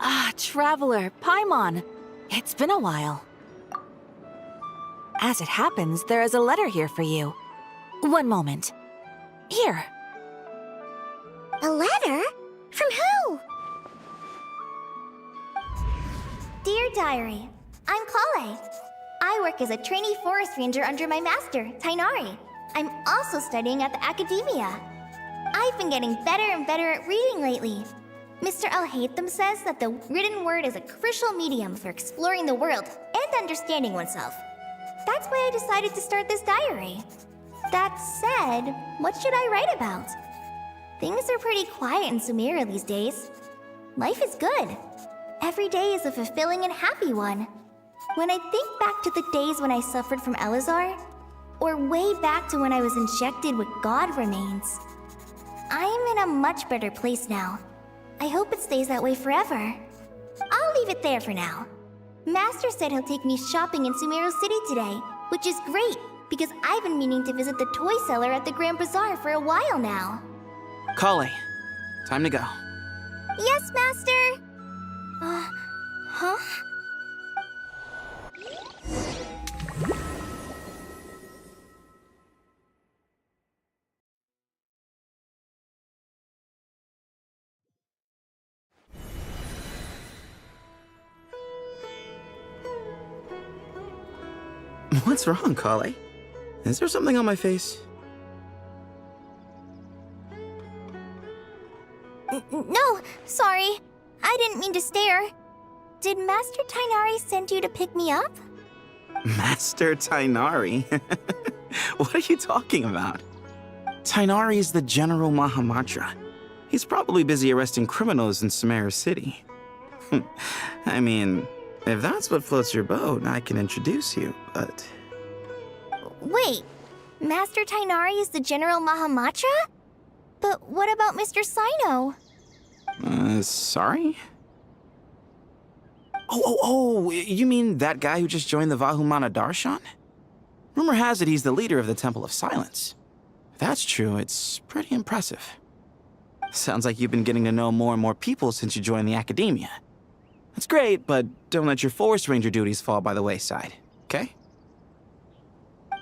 Ah, Traveler, Paimon. It's been a while. As it happens, there is a letter here for you. One moment. Here. A letter? From who? Dear Diary, I'm Kale. I work as a trainee forest ranger under my master, Tainari. I'm also studying at the academia. I've been getting better and better at reading lately. Mr. Al-Haytham says that the written word is a crucial medium for exploring the world and understanding oneself. That's why I decided to start this diary. That said, what should I write about? Things are pretty quiet in Sumeria these days. Life is good. Every day is a fulfilling and happy one. When I think back to the days when I suffered from Elazar, or way back to when I was injected with God remains, I'm in a much better place now. I hope it stays that way forever. I'll leave it there for now. Master said he'll take me shopping in Sumeru City today, which is great, because I've been meaning to visit the toy seller at the Grand Bazaar for a while now. Kale, time to go. Yes, Master! Huh? What's wrong, Kale? Is there something on my face? No, sorry. I didn't mean to stare. Did Master Tainari send you to pick me up? Master Tainari? What are you talking about? Tainari is the General Mahamatra. He's probably busy arresting criminals in Sumeru City. I mean, if that's what floats your boat, I can introduce you, but... Wait, Master Tainari is the General Mahamatra? But what about Mr. Sino? Sorry? Oh, you mean that guy who just joined the Vahumana Darshan? Rumor has it he's the leader of the Temple of Silence. If that's true, it's pretty impressive. Sounds like you've been getting to know more and more people since you joined the academia. That's great, but don't let your forest ranger duties fall by the wayside, okay?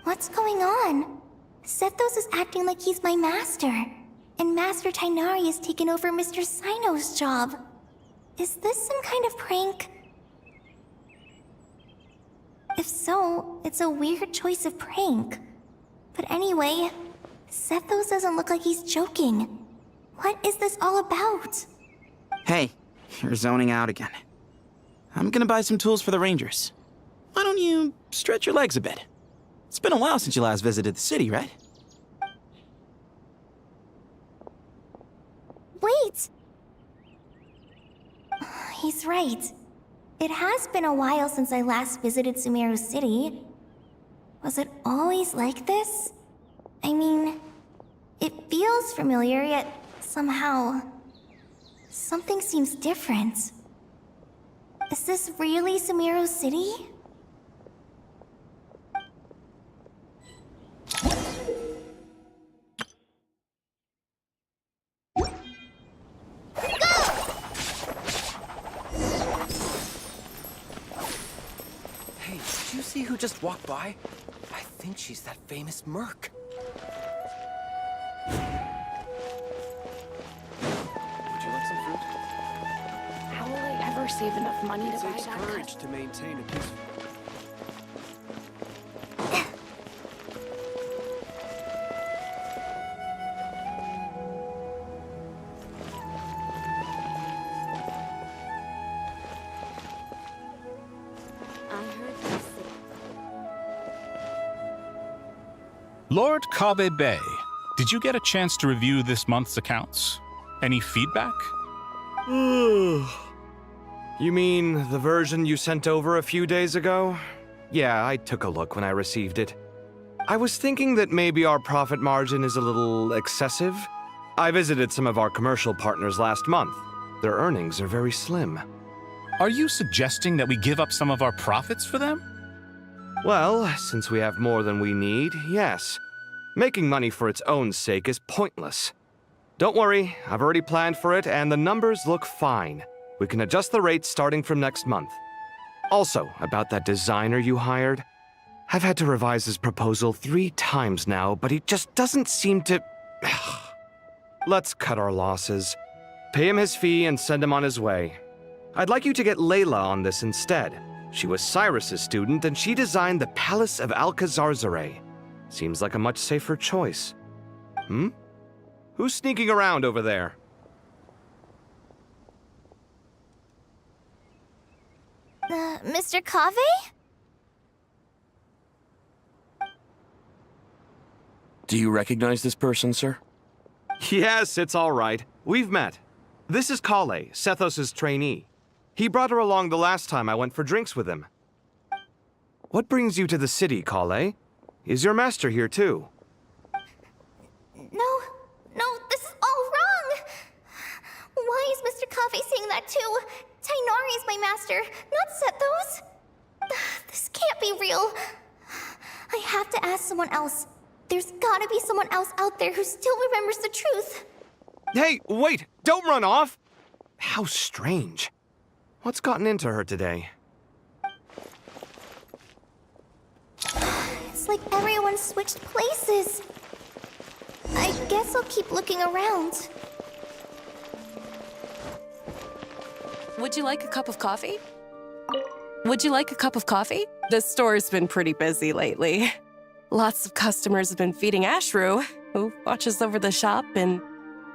What's going on? Sethos is acting like he's my master, and Master Tainari has taken over Mr. Sino's job. Is this some kind of prank? If so, it's a weird choice of prank. But anyway, Sethos doesn't look like he's joking. What is this all about? Hey, you're zoning out again. I'm gonna buy some tools for the rangers. Why don't you stretch your legs a bit? It's been a while since you last visited the city, right? Wait! He's right. It has been a while since I last visited Sumeru City. Was it always like this? I mean, it feels familiar, yet somehow... something seems different. Is this really Sumeru City? Hey, did you see who just walked by? I think she's that famous merc. Would you like some fruit? How will I ever save enough money to It buy takes that? courage to maintain a peaceful... I heard you say. Lord Kabe Bay, did you get a chance to review this month's accounts? Any feedback? You mean the version you sent over a few days ago? Yeah, I took a look when I received it. I was thinking that maybe our profit margin is a little excessive. I visited some of our commercial partners last month. Their earnings are very slim. Are you suggesting that we give up some of our profits for them? Well, since we have more than we need, yes. Making money for its own sake is pointless. Don't worry, I've already planned for it, and the numbers look fine. We can adjust the rates starting from next month. Also, about that designer you hired, I've had to revise his proposal 3 times now, but he just doesn't seem to... Let's cut our losses. Pay him his fee and send him on his way. I'd like you to get Layla on this instead. She was Cyrus's student, and she designed the Palace of Alcazarzare. Seems like a much safer choice. Who's sneaking around over there? Mr. Cave? Do you recognize this person, sir? Yes, it's all right. We've met. This is Kale, Sethos' trainee. He brought her along the last time I went for drinks with him. What brings you to the city, Kale? Is your master here too? No, this is all wrong! Why is Mr. Cave saying that too? Tainari is my master, not Sethos. This can't be real. I have to ask someone else. There's gotta be someone else out there who still remembers the truth. Hey, wait! Don't run off! How strange. What's gotten into her today? It's like everyone switched places. I guess I'll keep looking around. Would you like a cup of coffee? Would you like a cup of coffee? The store's been pretty busy lately. Lots of customers have been feeding Ashru, who watches over the shop, and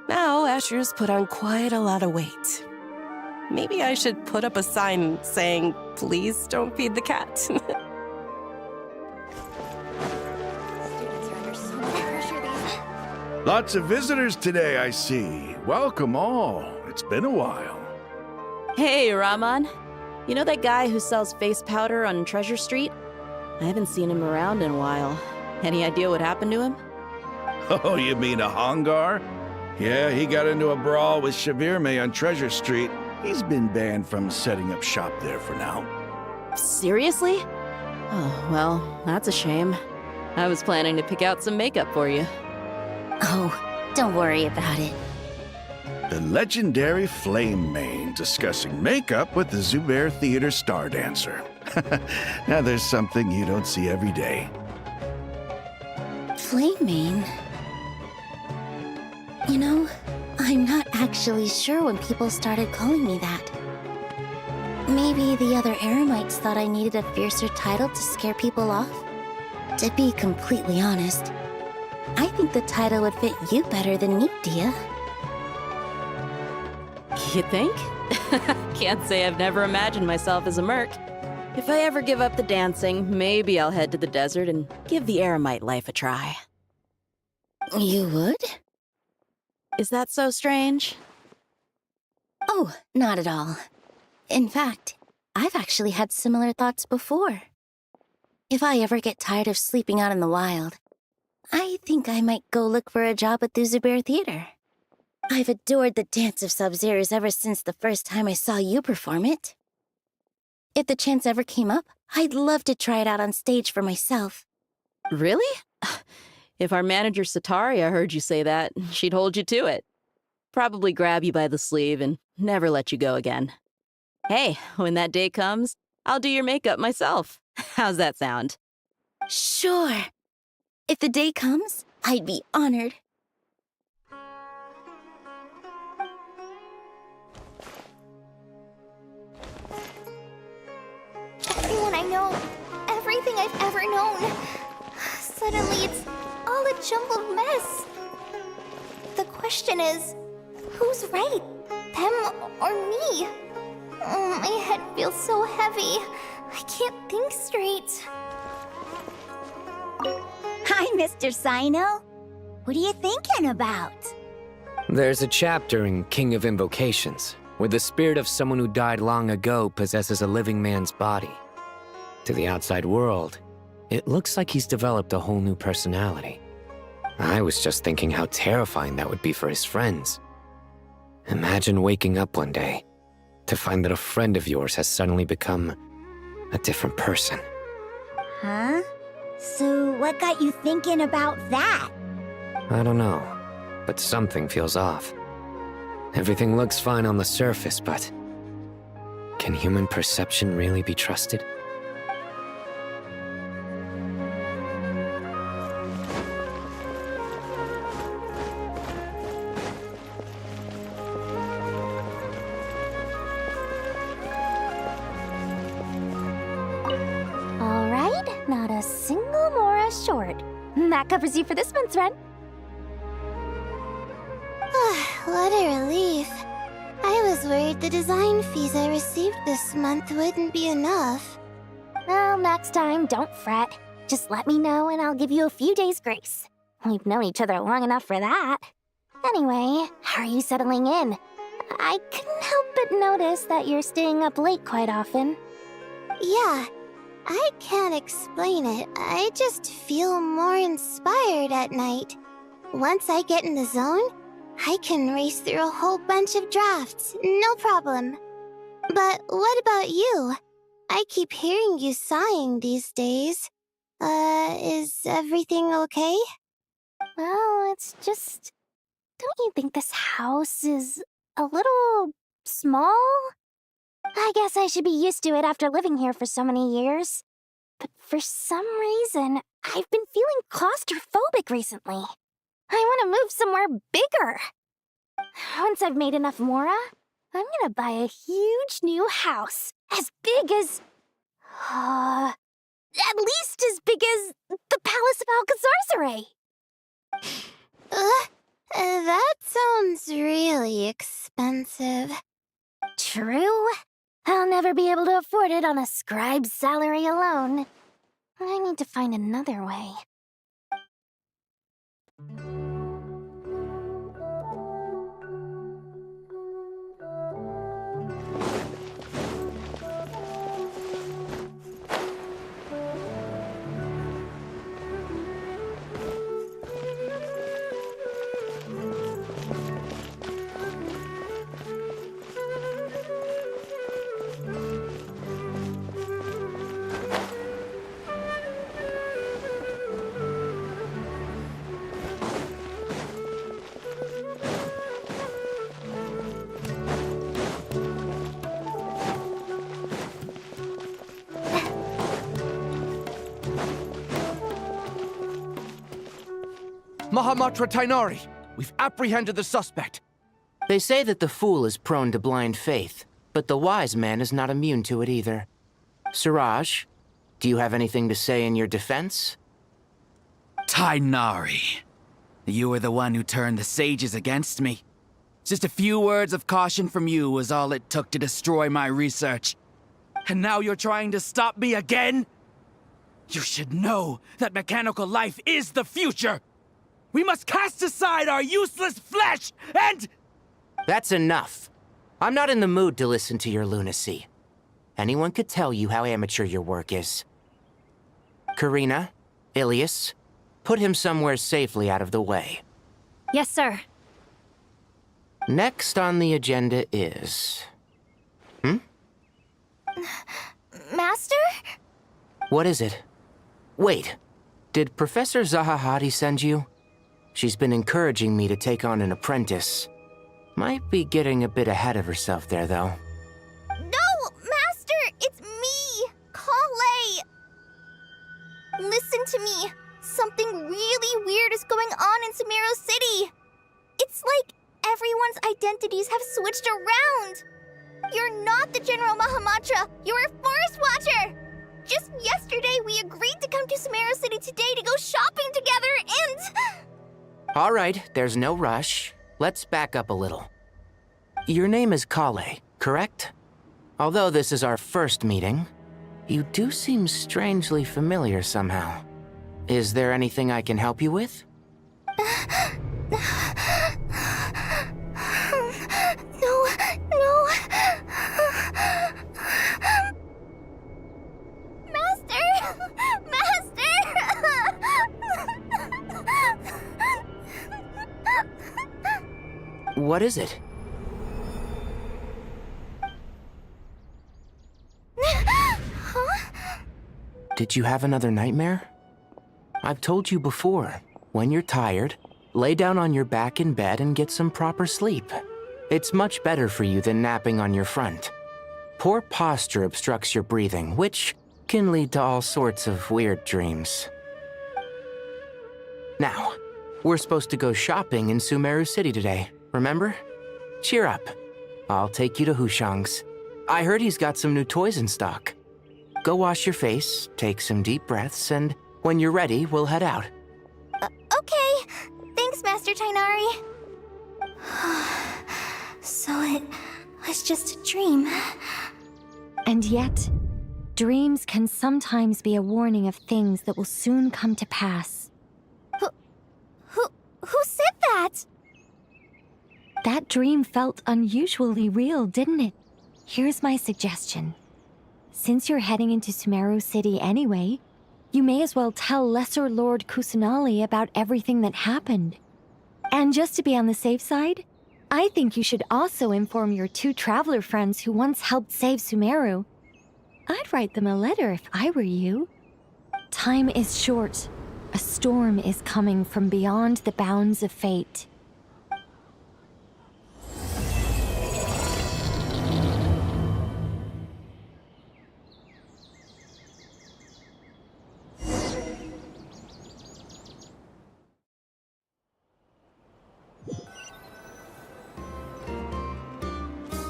now Ashru's put on quite a lot of weight. Maybe I should put up a sign saying, "Please don't feed the cat." Students are under so much pressure these days. Lots of visitors today, I see. Welcome all. It's been a while. Hey, Rahman. You know that guy who sells face powder on Treasure Street? I haven't seen him around in a while. Any idea what happened to him? Oh, you mean a Hongar? Yeah, he got into a brawl with Shavirme on Treasure Street. He's been banned from setting up shop there for now. Seriously? Oh, well, that's a shame. I was planning to pick out some makeup for you. Oh, don't worry about it. The legendary Flame Mane discussing makeup with the Zubair Theater star dancer. Now there's something you don't see every day. Flame-mane? You know, I'm not actually sure when people started calling me that. Maybe the other Eremites thought I needed a fiercer title to scare people off? To be completely honest, I think the title would fit you better than me, Dia. You think? Can't say I've never imagined myself as a merc. If I ever give up the dancing, maybe I'll head to the desert and give the Eremite life a try. You would? Is that so strange? Oh, not at all. In fact, I've actually had similar thoughts before. If I ever get tired of sleeping out in the wild, I think I might go look for a job at the Zubair Theater. I've adored the Dance of Sub-Zeros ever since the first time I saw you perform it. If the chance ever came up, I'd love to try it out on stage for myself. Really? If our manager Sataria heard you say that, she'd hold you to it. Probably grab you by the sleeve and never let you go again. Hey, when that day comes, I'll do your makeup myself. How's that sound? Sure. If the day comes, I'd be honored. Everyone I know, everything I've ever known. Suddenly it's all a jumbled mess. The question is, who's right? Them or me? Oh, my head feels so heavy. I can't think straight. Hi, Mr. Sino. What are you thinking about? There's a chapter in King of Invocations where the spirit of someone who died long ago possesses a living man's body. To the outside world, it looks like he's developed a whole new personality. I was just thinking how terrifying that would be for his friends. Imagine waking up one day to find that a friend of yours has suddenly become a different person. Huh? So what got you thinking about that? I don't know, but something feels off. Everything looks fine on the surface, but can human perception really be trusted? All right, not a single Mora short. That covers you for this month's rent. What a relief. I was worried the design fees I received this month wouldn't be enough. Well, next time, don't fret. Just let me know and I'll give you a few days' grace. We've known each other long enough for that. Anyway, how are you settling in? I couldn't help but notice that you're staying up late quite often. Yeah, I can't explain it. I just feel more inspired at night. Once I get in the zone, I can race through a whole bunch of drafts, no problem. But what about you? I keep hearing you sighing these days. Is everything okay? Well, it's just... Don't you think this house is a little small? I guess I should be used to it after living here for so many years. But for some reason, I've been feeling claustrophobic recently. I want to move somewhere bigger. Once I've made enough Mora, I'm gonna buy a huge new house. As big as... at least as big as the Palace of Alcazarzaray. That sounds really expensive. True. I'll never be able to afford it on a scribe's salary alone. I need to find another way. Mahamatra Tainari, we've apprehended the suspect. They say that the fool is prone to blind faith, but the wise man is not immune to it either. Suraj, do you have anything to say in your defense? Tainari, you were the one who turned the sages against me. Just a few words of caution from you was all it took to destroy my research. And now you're trying to stop me again? You should know that mechanical life is the future! We must cast aside our useless flesh and... That's enough. I'm not in the mood to listen to your lunacy. Anyone could tell you how amateur your work is. Karina, Ilias, put him somewhere safely out of the way. Yes, sir. Next on the agenda is... Master? What is it? Wait, did Professor Zahahati send you? She's been encouraging me to take on an apprentice. Might be getting a bit ahead of herself there, though. No, Master! It's me! Kale! Listen to me. Something really weird is going on in Sumeru City. It's like everyone's identities have switched around. You're not the General Mahamatra. You're a Forest Watcher. Just yesterday, we agreed to come to Sumeru City today to go shopping together, and... All right, there's no rush. Let's back up a little. Your name is Kale, correct? Although this is our first meeting, you do seem strangely familiar somehow. Is there anything I can help you with? No. Master! What is it? Huh? Did you have another nightmare? I've told you before, when you're tired, lay down on your back in bed and get some proper sleep. It's much better for you than napping on your front. Poor posture obstructs your breathing, which can lead to all sorts of weird dreams. Now, we're supposed to go shopping in Sumeru City today, remember? Cheer up. I'll take you to Hushang's. I heard he's got some new toys in stock. Go wash your face, take some deep breaths, and when you're ready, we'll head out. Okay. Thanks, Master Tainari. So it was just a dream. And yet, dreams can sometimes be a warning of things that will soon come to pass. Who said that? That dream felt unusually real, didn't it? Here's my suggestion. Since you're heading into Sumeru City anyway, you may as well tell Lesser Lord Kusanali about everything that happened. And just to be on the safe side, I think you should also inform your 2 traveler friends who once helped save Sumeru. I'd write them a letter if I were you. Time is short. A storm is coming from beyond the bounds of fate.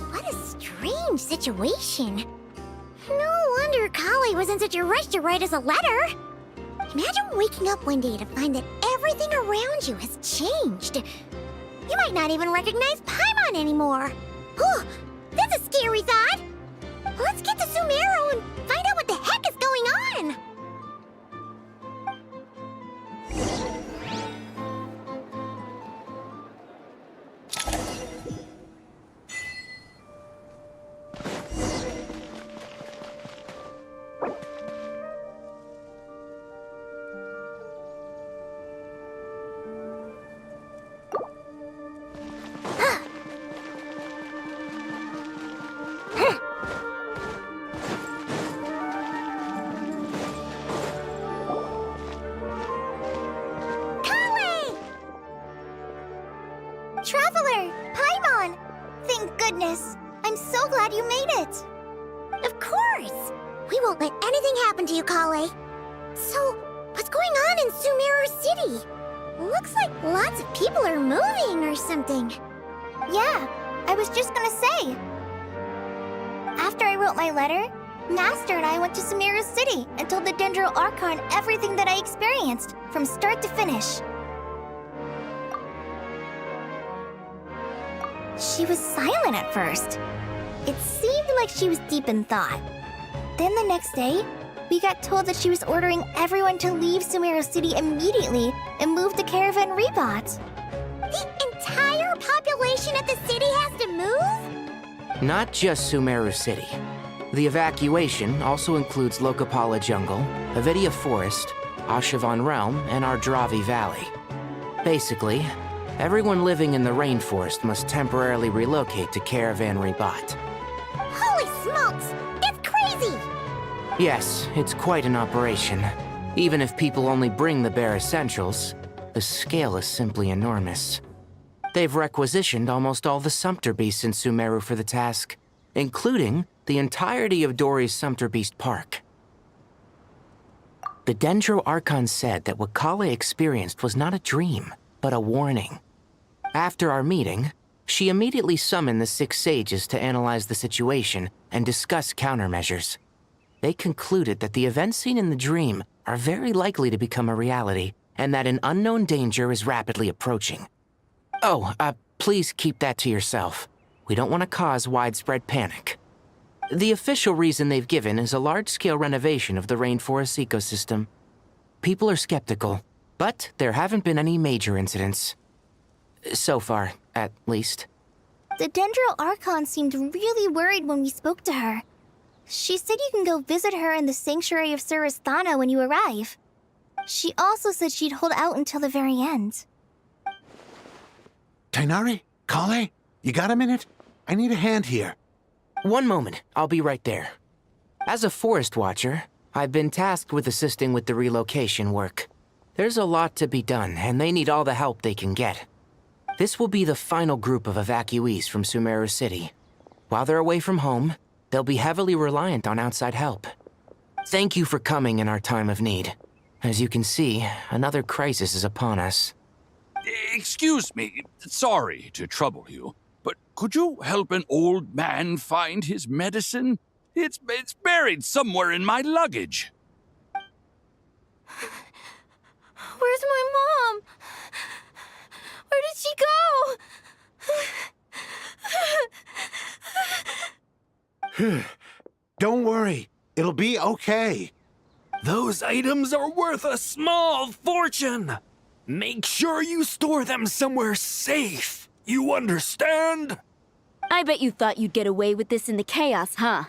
What a strange situation. No wonder Kali was in such a rush to write us a letter. Imagine waking up one day to find that everything around you has changed. You might not even recognize Paimon anymore. Oh, that's a scary thought. Let's get to Sumeru and find out what the heck is going on. Traveler! Paimon! Thank goodness! I'm so glad you made it! Of course! We won't let anything happen to you, Kale. So, what's going on in Sumeru City? Looks like lots of people are moving or something. Yeah, I was just gonna say. After I wrote my letter, Master and I went to Sumeru City and told the Dendro Archon everything that I experienced, from start to finish. She was silent at first. It seemed like she was deep in thought. Then the next day, we got told that she was ordering everyone to leave Sumeru City immediately and move to Caravan Rebot. The entire population of the city has to move? Not just Sumeru City. The evacuation also includes Lokapala Jungle, Avidia Forest, Ashavan Realm, and Ardravi Valley. Basically, everyone living in the rainforest must temporarily relocate to Caravan Rebot. Holy smokes! It's crazy! Yes, it's quite an operation. Even if people only bring the bare essentials, the scale is simply enormous. They've requisitioned almost all the Sumpter Beasts in Sumeru for the task, including the entirety of Dori's Sumpter Beast Park. The Dendro Archon said that what Kale experienced was not a dream, but a warning. After our meeting, she immediately summoned the 6 sages to analyze the situation and discuss countermeasures. They concluded that the events seen in the dream are very likely to become a reality, and that an unknown danger is rapidly approaching. Oh, please keep that to yourself. We don't want to cause widespread panic. The official reason they've given is a large-scale renovation of the rainforest ecosystem. People are skeptical, but there haven't been any major incidents. So far, at least. The Dendro Archon seemed really worried when we spoke to her. She said you can go visit her in the Sanctuary of Surasthana when you arrive. She also said she'd hold out until the very end. Tainari, Kale, you got a minute? I need a hand here. One moment, I'll be right there. As a forest watcher, I've been tasked with assisting with the relocation work. There's a lot to be done, and they need all the help they can get. This will be the final group of evacuees from Sumeru City. While they're away from home, they'll be heavily reliant on outside help. Thank you for coming in our time of need. As you can see, another crisis is upon us. Excuse me, sorry to trouble you, but could you help an old man find his medicine? It's buried somewhere in my luggage. Where's my mom? Where did she go? Don't worry, it'll be okay. Those items are worth a small fortune. Make sure you store them somewhere safe. You understand? I bet you thought you'd get away with this in the chaos, huh?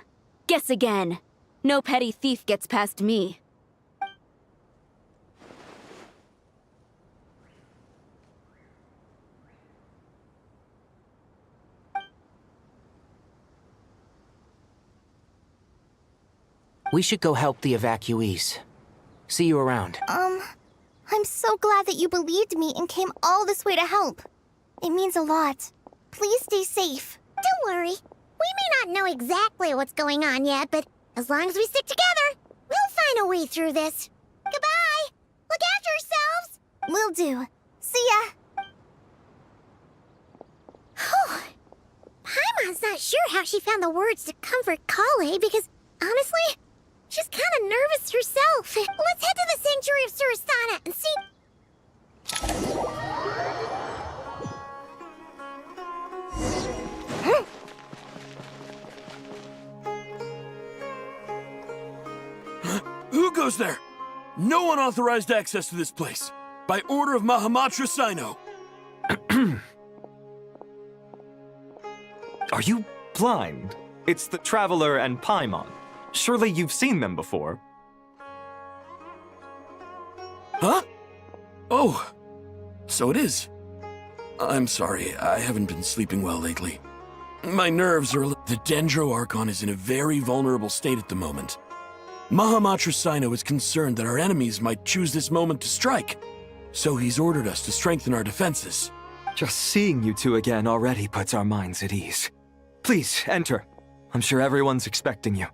Guess again. No petty thief gets past me. We should go help the evacuees. See you around. I'm so glad that you believed me and came all this way to help. It means a lot. Please stay safe. Don't worry. We may not know exactly what's going on yet, but as long as we stick together, we'll find a way through this. Goodbye! Look after yourselves! Will do. See ya! Whew. Paimon's not sure how she found the words to comfort Kale because, honestly, she's kind of nervous herself. Let's head to the Sanctuary of Surasana and see... Who goes there? No unauthorized access to this place. By order of Mahamatra Sino. Are you blind? It's the Traveler and Paimon. Surely you've seen them before. Huh? Oh, so it is. I'm sorry, I haven't been sleeping well lately. My nerves are... The Dendro Archon is in a very vulnerable state at the moment. Mahamatra Sino is concerned that our enemies might choose this moment to strike, so he's ordered us to strengthen our defenses. Just seeing you two again already puts our minds at ease. Please, enter. I'm sure everyone's expecting you.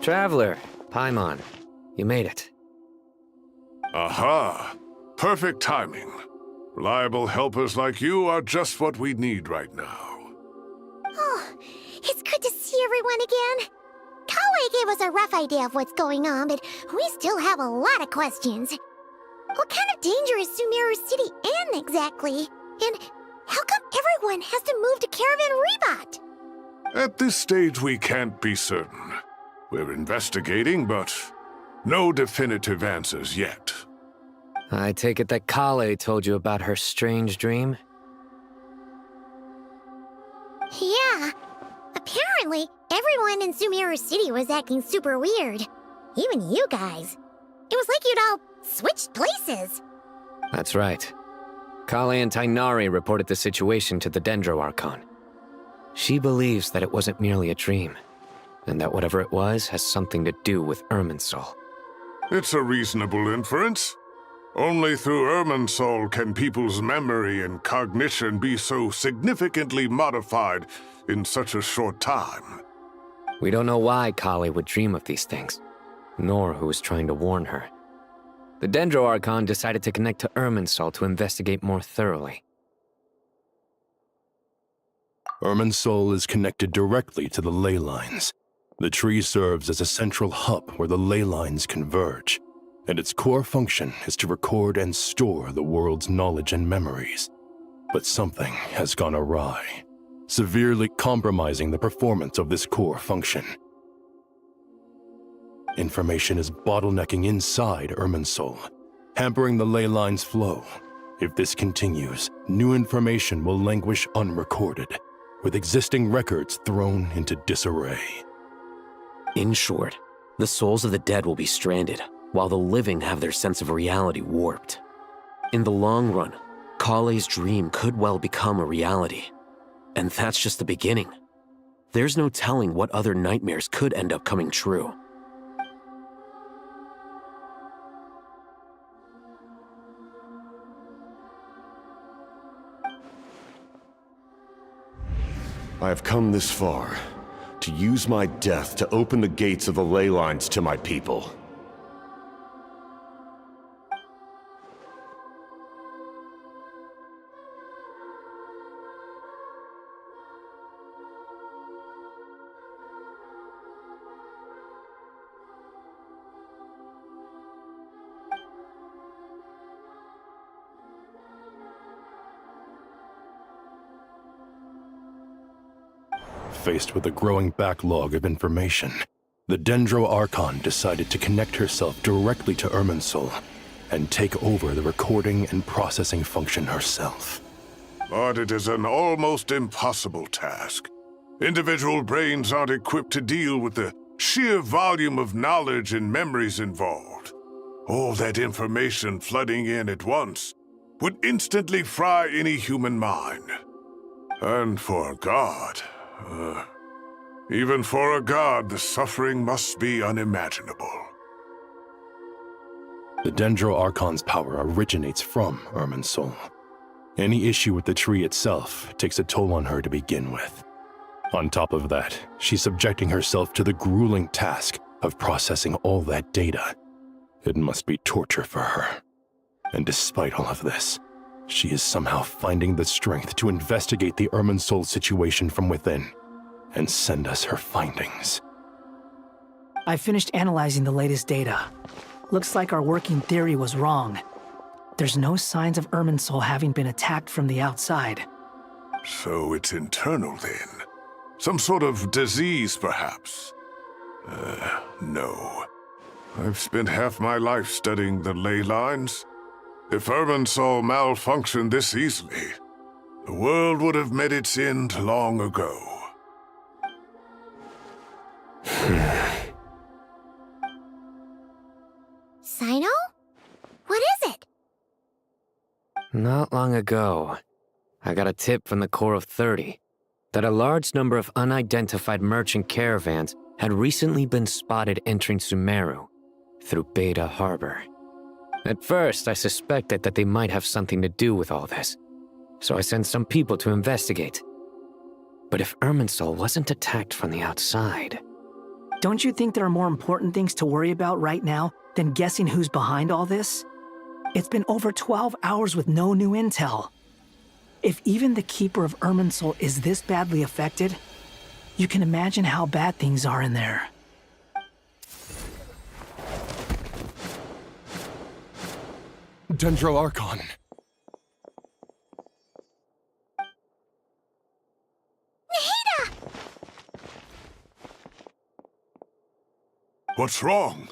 Traveler, Paimon, you made it. Aha! Perfect timing. Reliable helpers like you are just what we need right now. Oh, it's good to see everyone again. Kale gave us a rough idea of what's going on, but we still have a lot of questions. What kind of danger is Sumeru City in exactly? And how come everyone has to move to Caravan Rebat? At this stage, we can't be certain. We're investigating, but no definitive answers yet. I take it that Kale told you about her strange dream? Yeah. Apparently, everyone in Sumeru City was acting super weird. Even you guys. It was like you'd all switched places. That's right. Kale and Tainari reported the situation to the Dendro Archon. She believes that it wasn't merely a dream, and that whatever it was has something to do with Irminsul. It's a reasonable inference. Only through Irminsul can people's memory and cognition be so significantly modified in such a short time. We don't know why Kale would dream of these things, nor who was trying to warn her. The Dendro Archon decided to connect to Irminsul to investigate more thoroughly. Irminsul is connected directly to the ley lines. The tree serves as a central hub where the ley lines converge, and its core function is to record and store the world's knowledge and memories. But something has gone awry, severely compromising the performance of this core function. Information is bottlenecking inside Irminsul, hampering the ley line's flow, If this continues, new information will languish unrecorded, with existing records thrown into disarray. In short, the souls of the dead will be stranded, while the living have their sense of reality warped. In the long run, Kale's dream could well become a reality. And that's just the beginning. There's no telling what other nightmares could end up coming true. I have come this far, to use my death to open the gates of the ley lines to my people. Faced with a growing backlog of information, the Dendro Archon decided to connect herself directly to Irminsul and take over the recording and processing function herself. But it is an almost impossible task. Individual brains aren't equipped to deal with the sheer volume of knowledge and memories involved. All that information flooding in at once would instantly fry any human mind. And for a god, even for a god, the suffering must be unimaginable. The Dendro Archon's power originates from Irminsul. Any issue with the tree itself takes a toll on her to begin with. On top of that, she's subjecting herself to the grueling task of processing all that data. It must be torture for her. And despite all of this, she is somehow finding the strength to investigate the Irminsul situation from within and send us her findings. I finished analyzing the latest data. Looks like our working theory was wrong. There's no signs of Irminsul having been attacked from the outside. So it's internal then? Some sort of disease, perhaps? No. I've spent half my life studying the ley lines. If Irminsul malfunctioned this easily, the world would have met its end long ago. Sino? What is it? Not long ago, I got a tip from the Core of 30 that a large number of unidentified merchant caravans had recently been spotted entering Sumeru through Beta Harbor. At first, I suspected that they might have something to do with all this, so I sent some people to investigate. But if Irminsul wasn't attacked from the outside... Don't you think there are more important things to worry about right now than guessing who's behind all this? It's been over 12 hours with no new intel. If even the Keeper of Irminsul is this badly affected, you can imagine how bad things are in there. Dendro Archon. Nahida! What's wrong?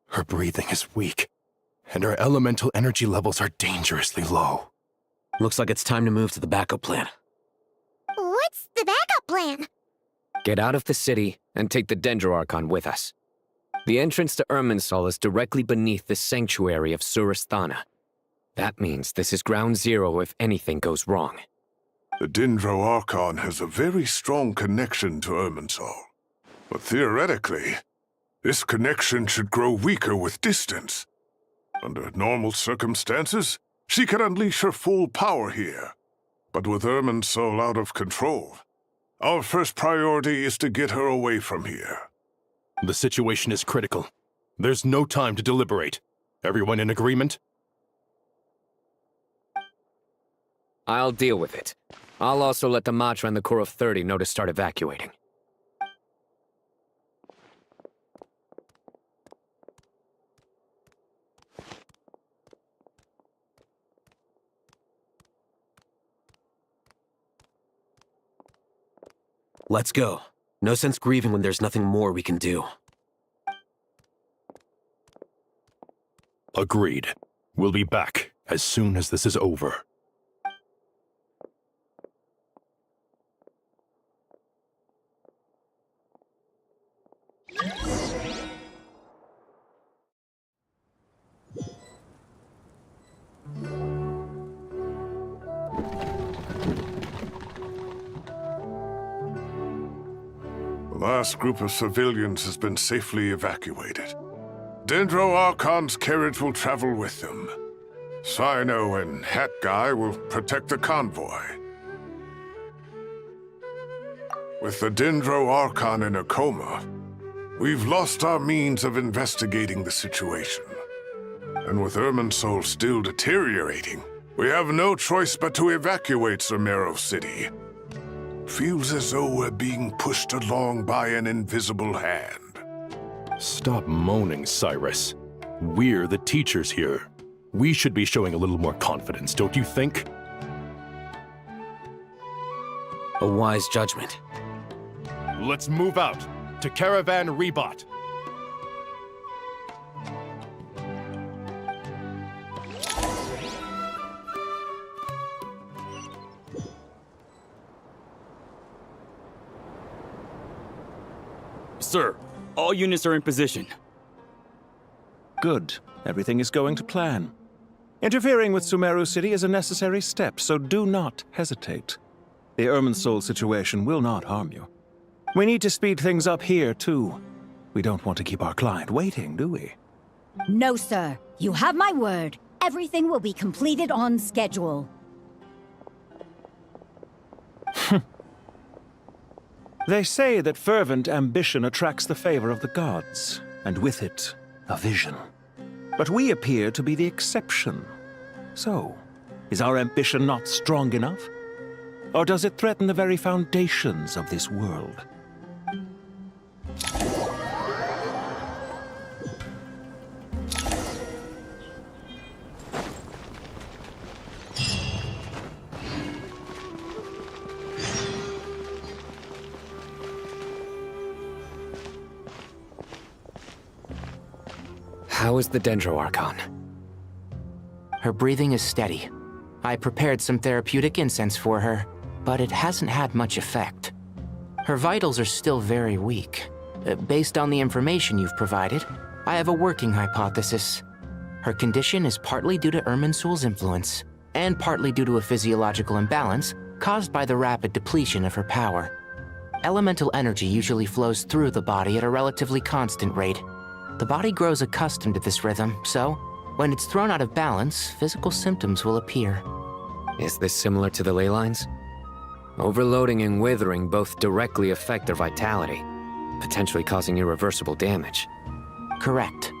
Her breathing is weak, and her elemental energy levels are dangerously low. Looks like it's time to move to the backup plan. What's the backup plan? Get out of the city and take the Dendro Archon with us. The entrance to Irminsul is directly beneath the sanctuary of Surasthana. That means this is ground zero if anything goes wrong. The Dendro Archon has a very strong connection to Irminsul. But theoretically, this connection should grow weaker with distance. Under normal circumstances, she can unleash her full power here. But with Irminsul out of control, our first priority is to get her away from here. The situation is critical. There's no time to deliberate. Everyone in agreement? I'll deal with it. I'll also let the Matra and the Core of 30 know to start evacuating. Let's go. No sense grieving when there's nothing more we can do. Agreed. We'll be back as soon as this is over. The last group of civilians has been safely evacuated. Dendro Archon's carriage will travel with them. Sino and Hat Guy will protect the convoy. With the Dendro Archon in a coma, we've lost our means of investigating the situation. And with Irminsul still deteriorating, we have no choice but to evacuate Sumeru City. Feels as though we're being pushed along by an invisible hand. Stop moaning, Cyrus. We're the teachers here. We should be showing a little more confidence, don't you think? A wise judgment. Let's move out to Caravan Rebot. Sir, all units are in position. Good. Everything is going to plan. Interfering with Sumeru City is a necessary step, so do not hesitate. The Irminsul situation will not harm you. We need to speed things up here, too. We don't want to keep our client waiting, do we? No, sir. You have my word. Everything will be completed on schedule. They say that fervent ambition attracts the favor of the gods, and with it, a vision. But we appear to be the exception. So, is our ambition not strong enough? Or does it threaten the very foundations of this world? How is the Dendro Archon? Her breathing is steady. I prepared some therapeutic incense for her, but it hasn't had much effect. Her vitals are still very weak. Based on the information you've provided, I have a working hypothesis. Her condition is partly due to Irminsul's influence, and partly due to a physiological imbalance caused by the rapid depletion of her power. Elemental energy usually flows through the body at a relatively constant rate. The body grows accustomed to this rhythm, so when it's thrown out of balance, physical symptoms will appear. Is this similar to the ley lines? Overloading and withering both directly affect their vitality, potentially causing irreversible damage. Correct.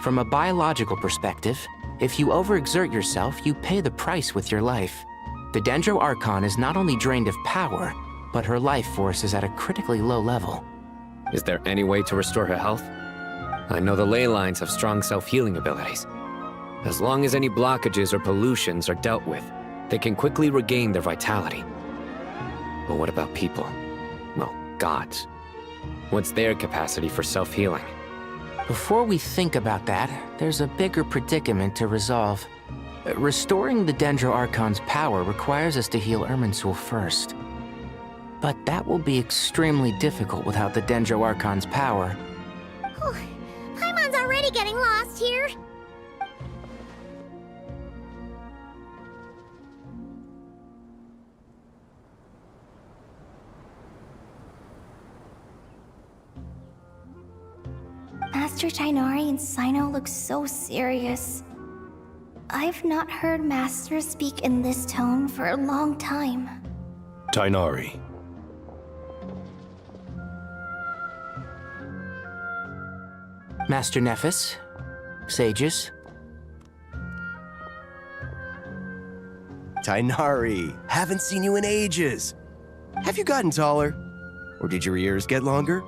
From a biological perspective, if you overexert yourself, you pay the price with your life. The Dendro Archon is not only drained of power, but her life force is at a critically low level. Is there any way to restore her health? I know the ley lines have strong self-healing abilities. As long as any blockages or pollutions are dealt with, they can quickly regain their vitality. But what about people? Well, gods. What's their capacity for self-healing? Before we think about that, there's a bigger predicament to resolve. Restoring the Dendro Archon's power requires us to heal Irminsul first. But that will be extremely difficult without the Dendro Archon's power. Paimon's already getting lost here. Master Tainari and Sino look so serious. I've not heard Master speak in this tone for a long time. Tainari. Master Nephis, sages. Tainari, haven't seen you in ages. Have you gotten taller? Or did your ears get longer?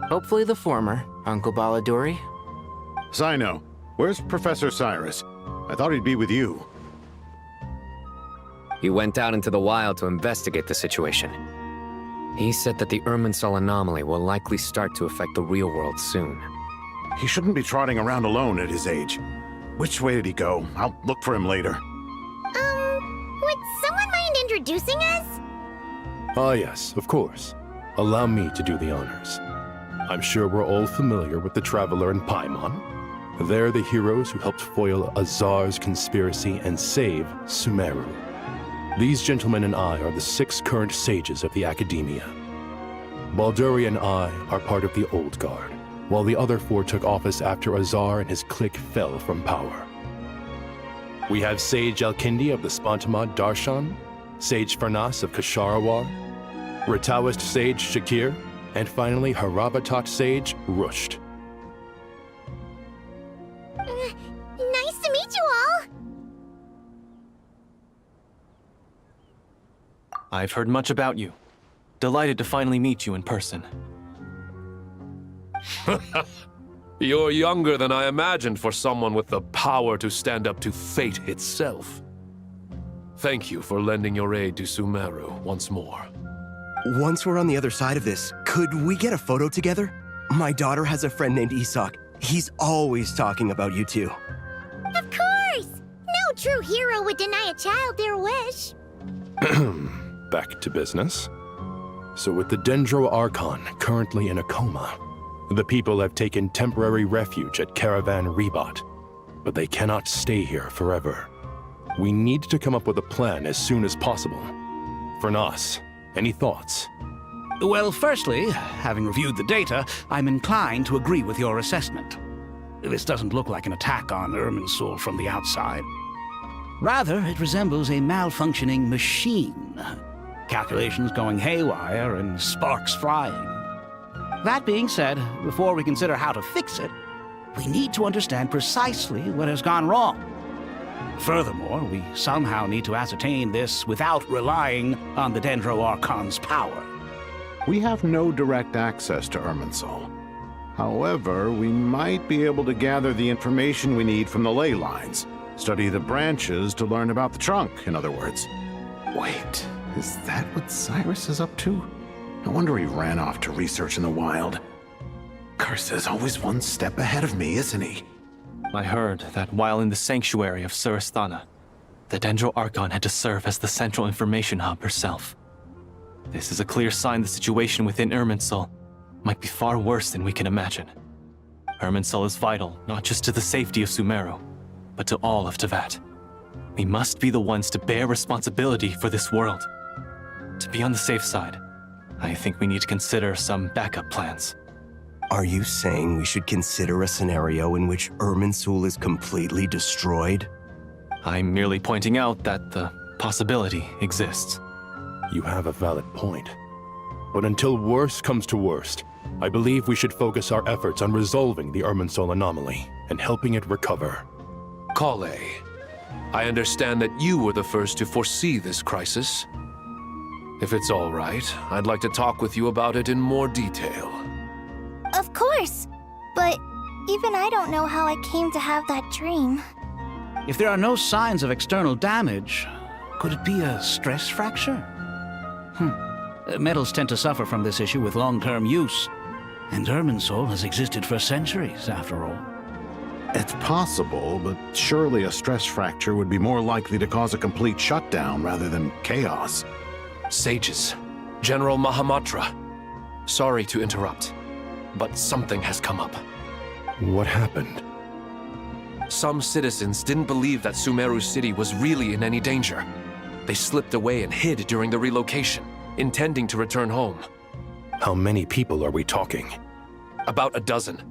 Hopefully the former, Uncle Baladuri. Sino, where's Professor Cyrus? I thought he'd be with you. He went out into the wild to investigate the situation. He said that the Irminsul anomaly will likely start to affect the real world soon. He shouldn't be trotting around alone at his age. Which way did he go? I'll look for him later. Would someone mind introducing us? Ah, yes, of course. Allow me to do the honors. I'm sure we're all familiar with the Traveler and Paimon. They're the heroes who helped foil Azar's conspiracy and save Sumeru. These gentlemen and I are the 6 current sages of the Academia. Balduri and I are part of the Old Guard, while the other 4 took office after Azar and his clique fell from power. We have Sage Alkindi of the Spantamad Darshan, Sage Farnas of Kasharawar, Rataoist Sage Shakir, and finally Harabatot Sage Rusht. Nice to meet you all! I've heard much about you. Delighted to finally meet you in person. You're younger than I imagined for someone with the power to stand up to fate itself. Thank you for lending your aid to Sumeru once more. Once we're on the other side of this, could we get a photo together? My daughter has a friend named Isak. He's always talking about you two. Of course! No true hero would deny a child their wish. Back to business. So with the Dendro Archon currently in a coma, the people have taken temporary refuge at Caravan Rebot, but they cannot stay here forever. We need to come up with a plan as soon as possible. Farnas, any thoughts? Well, firstly, having reviewed the data, I'm inclined to agree with your assessment. This doesn't look like an attack on Irminsul from the outside. Rather, it resembles a malfunctioning machine. Calculations going haywire and sparks flying. That being said, before we consider how to fix it, we need to understand precisely what has gone wrong. Furthermore, we somehow need to ascertain this without relying on the Dendro Archon's power. We have no direct access to Irminsul. However, we might be able to gather the information we need from the ley lines. Study the branches to learn about the trunk, in other words. Wait, is that what Cyrus is up to? No wonder he ran off to research in the wild. Curse's always one step ahead of me, isn't he? I heard that while in the sanctuary of Surasthana, the Dendro Archon had to serve as the central information hub herself. This is a clear sign the situation within Irminsul might be far worse than we can imagine. Irminsul is vital not just to the safety of Sumeru, but to all of Teyvat. We must be the ones to bear responsibility for this world. To be on the safe side, I think we need to consider some backup plans. Are you saying we should consider a scenario in which Irminsul is completely destroyed? I'm merely pointing out that the possibility exists. You have a valid point. But until worst comes to worst, I believe we should focus our efforts on resolving the Irminsul anomaly and helping it recover. Kale, I understand that you were the first to foresee this crisis. If it's all right, I'd like to talk with you about it in more detail. Of course! But even I don't know how I came to have that dream. If there are no signs of external damage, could it be a stress fracture? Metals tend to suffer from this issue with long-term use, and Irminsul has existed for centuries, after all. It's possible, but surely a stress fracture would be more likely to cause a complete shutdown rather than chaos. Sages, General Mahamatra, sorry to interrupt, but something has come up. What happened? Some citizens didn't believe that Sumeru City was really in any danger. They slipped away and hid during the relocation, intending to return home. How many people are we talking? About a dozen.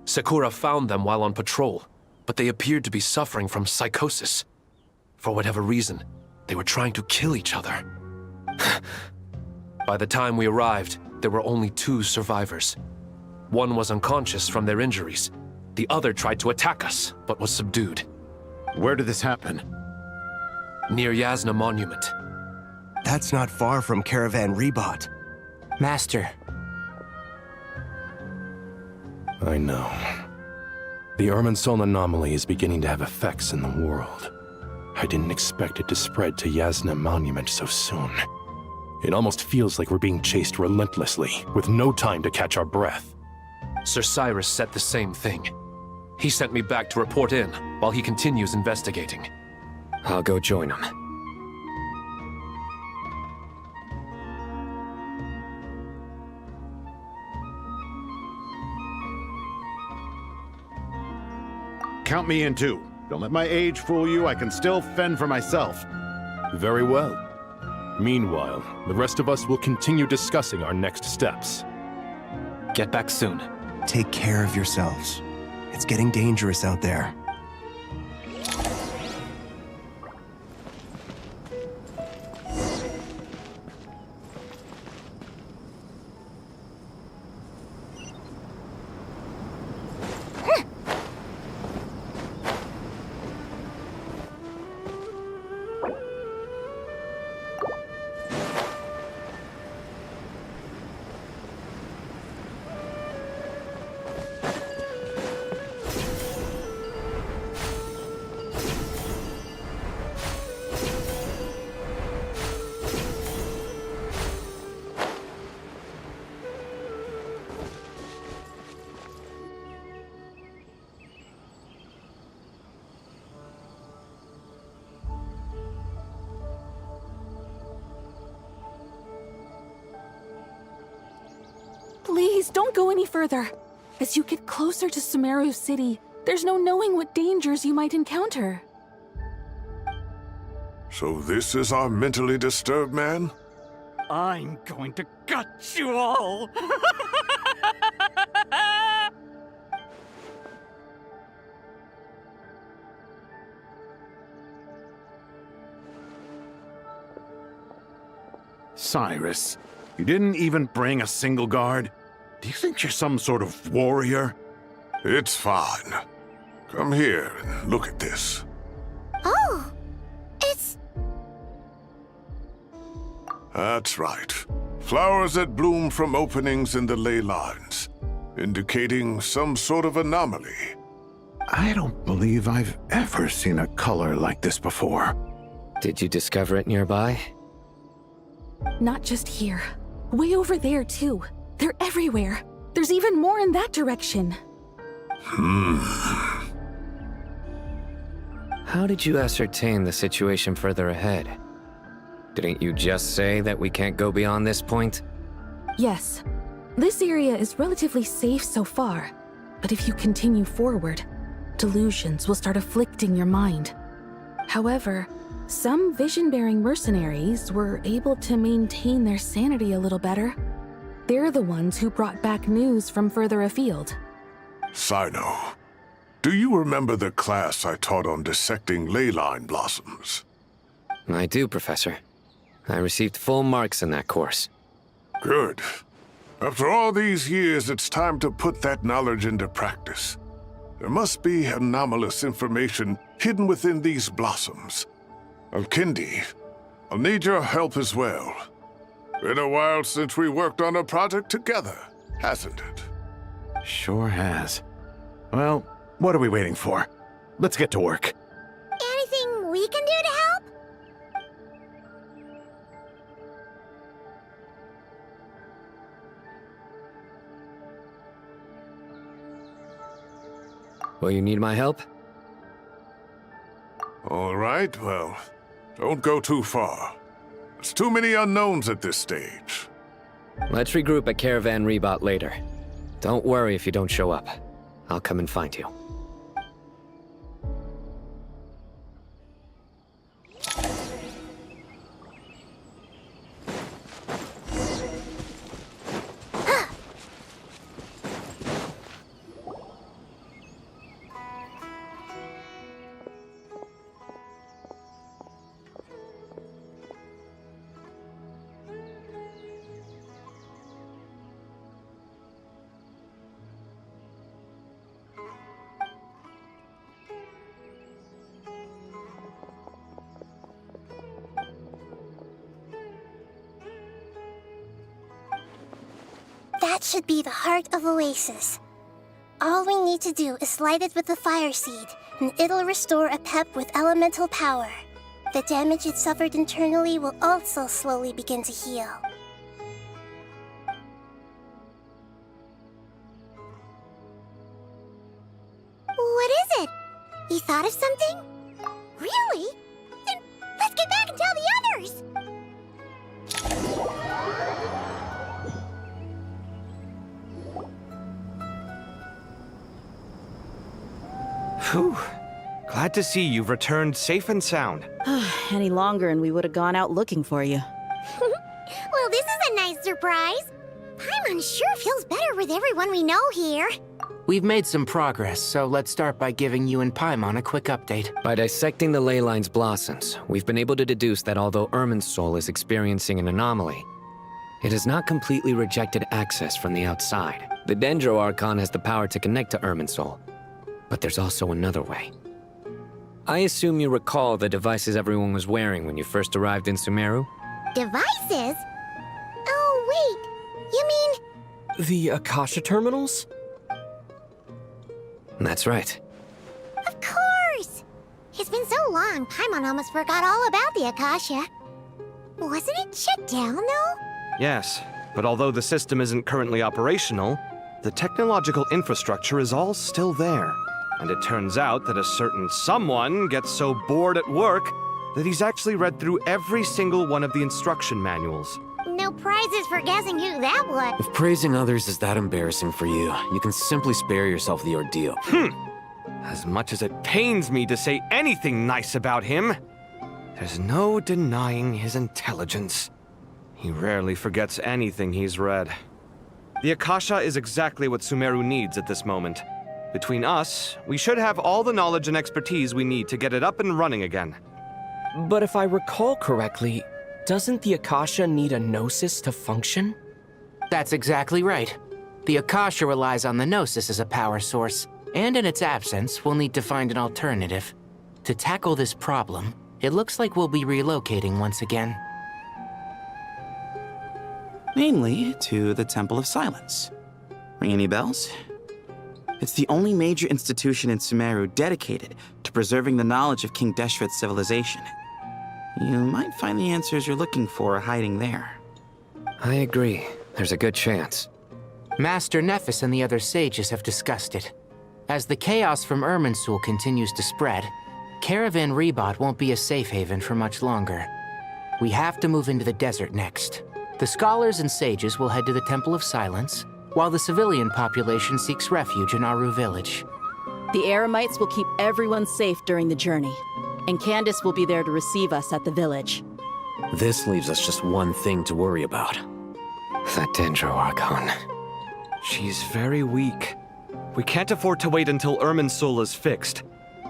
Sakura found them while on patrol, but they appeared to be suffering from psychosis. For whatever reason, they were trying to kill each other. By the time we arrived, there were only 2 survivors. One was unconscious from their injuries. The other tried to attack us, but was subdued. Where did this happen? Near Yasna Monument. That's not far from Caravan Rebot. Master. I know. The Irminsul anomaly is beginning to have effects in the world. I didn't expect it to spread to Yasna Monument so soon. It almost feels like we're being chased relentlessly, with no time to catch our breath. Sir Cyrus said the same thing. He sent me back to report in, while he continues investigating. I'll go join him. Count me in too. Don't let my age fool you. I can still fend for myself. Very well. Meanwhile, the rest of us will continue discussing our next steps. Get back soon. Take care of yourselves. It's getting dangerous out there. Please, don't go any further. As you get closer to Sumeru City, there's no knowing what dangers you might encounter. So this is our mentally disturbed man? I'm going to gut you all! Cyrus, you didn't even bring a single guard? Do you think you're some sort of warrior? It's fine. Come here and look at this. Oh, it's... That's right. Flowers that bloom from openings in the ley lines, indicating some sort of anomaly. I don't believe I've ever seen a color like this before. Did you discover it nearby? Not just here. Way over there, too. They're everywhere. There's even more in that direction. How did you ascertain the situation further ahead? Didn't you just say that we can't go beyond this point? Yes. This area is relatively safe so far. But if you continue forward, delusions will start afflicting your mind. However, some vision-bearing mercenaries were able to maintain their sanity a little better. They're the ones who brought back news from further afield. Sino, do you remember the class I taught on dissecting ley line blossoms? I do, Professor. I received full marks in that course. Good. After all these years, it's time to put that knowledge into practice. There must be anomalous information hidden within these blossoms. Alkindi, I'll need your help as well. Been a while since we worked on a project together, hasn't it? Sure has. Well, what are we waiting for? Let's get to work. Anything we can do to help? Will you need my help? All right, well, don't go too far. There's too many unknowns at this stage. Let's regroup at Caravan Rebot later. Don't worry if you don't show up. I'll come and find you. That should be the heart of Oasis. All we need to do is light it with the fire seed, and it'll restore a pep with elemental power. The damage it suffered internally will also slowly begin to heal. You thought of something? Really? Then let's get back and tell the others! Whew. Glad to see you've returned safe and sound. Any longer and we would have gone out looking for you. Well, this is a nice surprise. Paimon sure feels better with everyone we know here. We've made some progress, so let's start by giving you and Paimon a quick update. By dissecting the ley line's blossoms, we've been able to deduce that although Irminsul is experiencing an anomaly, it has not completely rejected access from the outside. The Dendro Archon has the power to connect to Irminsul, but there's also another way. I assume you recall the devices everyone was wearing when you first arrived in Sumeru? Devices? Oh, wait. You mean... The Akasha terminals? That's right. Of course! It's been so long, Paimon almost forgot all about the Akasha. Wasn't it shut down, though? Yes, but although the system isn't currently operational, the technological infrastructure is all still there. And it turns out that a certain someone gets so bored at work that he's actually read through every single one of the instruction manuals. No prizes for guessing who that was. If praising others is that embarrassing for you, you can simply spare yourself the ordeal. As much as it pains me to say anything nice about him, there's no denying his intelligence. He rarely forgets anything he's read. The Akasha is exactly what Sumeru needs at this moment. Between us, we should have all the knowledge and expertise we need to get it up and running again. But if I recall correctly, doesn't the Akasha need a Gnosis to function? That's exactly right. The Akasha relies on the Gnosis as a power source, and in its absence, we'll need to find an alternative. To tackle this problem, it looks like we'll be relocating once again. Namely, to the Temple of Silence. Ring any bells? It's the only major institution in Sumeru dedicated to preserving the knowledge of King Deshret's civilization. You might find the answers you're looking for hiding there. I agree. There's a good chance. Master Nephis and the other sages have discussed it. As the chaos from Irminsul continues to spread, Caravan Rebot won't be a safe haven for much longer. We have to move into the desert next. The scholars and sages will head to the Temple of Silence, while the civilian population seeks refuge in Aru Village. The Eremites will keep everyone safe during the journey, and Candace will be there to receive us at the village. This leaves us just one thing to worry about. That Dendro Archon. She's very weak. We can't afford to wait until Irminsul is fixed.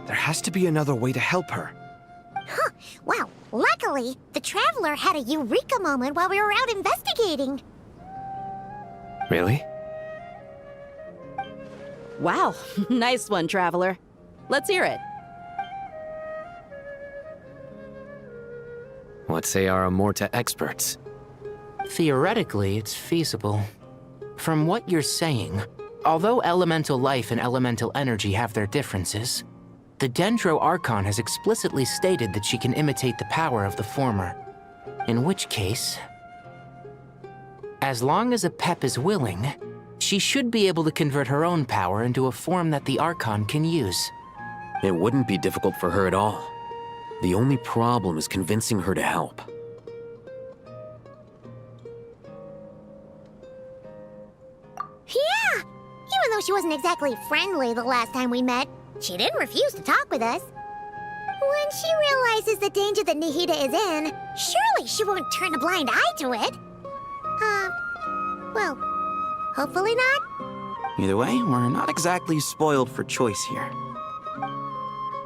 There has to be another way to help her. Huh. Wow. Luckily, the Traveler had a eureka moment while we were out investigating. Really? Wow, nice one, Traveler. Let's hear it. What say our Amorta experts? Theoretically, it's feasible. From what you're saying, although elemental life and elemental energy have their differences, the Dendro Archon has explicitly stated that she can imitate the power of the former. In which case, as long as Apep is willing, she should be able to convert her own power into a form that the Archon can use. It wouldn't be difficult for her at all. The only problem is convincing her to help. Yeah! Even though she wasn't exactly friendly the last time we met, she didn't refuse to talk with us. When she realizes the danger that Nahida is in, surely she won't turn a blind eye to it. Well, hopefully not. Either way, we're not exactly spoiled for choice here.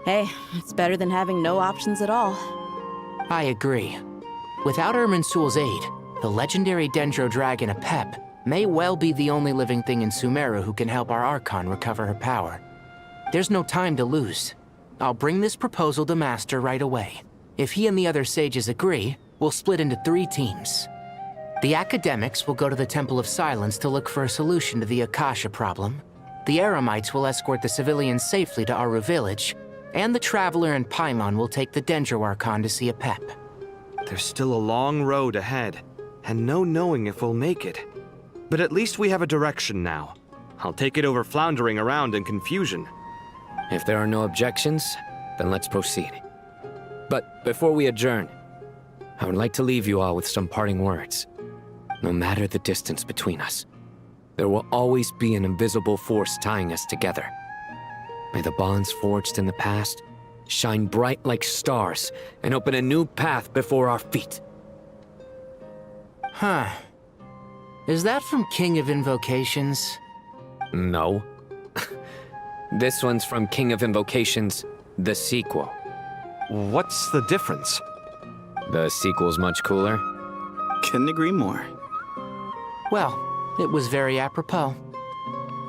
Hey, it's better than having no options at all. I agree. Without Irminsul's aid, the legendary Dendro Dragon Apep may well be the only living thing in Sumeru who can help our Archon recover her power. There's no time to lose. I'll bring this proposal to Master right away. If he and the other sages agree, we'll split into 3 teams. The academics will go to the Temple of Silence to look for a solution to the Akasha problem. The Eremites will escort the civilians safely to Aru Village, and the Traveler and Paimon will take the Dendro Archon to see Apep. There's still a long road ahead, and no knowing if we'll make it. But at least we have a direction now. I'll take it over floundering around in confusion. If there are no objections, then let's proceed. But before we adjourn, I would like to leave you all with some parting words. No matter the distance between us, there will always be an invisible force tying us together. May the bonds forged in the past shine bright like stars and open a new path before our feet. Huh. Is that from King of Invocations? No. This one's from King of Invocations, the sequel. What's the difference? The sequel's much cooler. Couldn't agree more. Well, it was very apropos.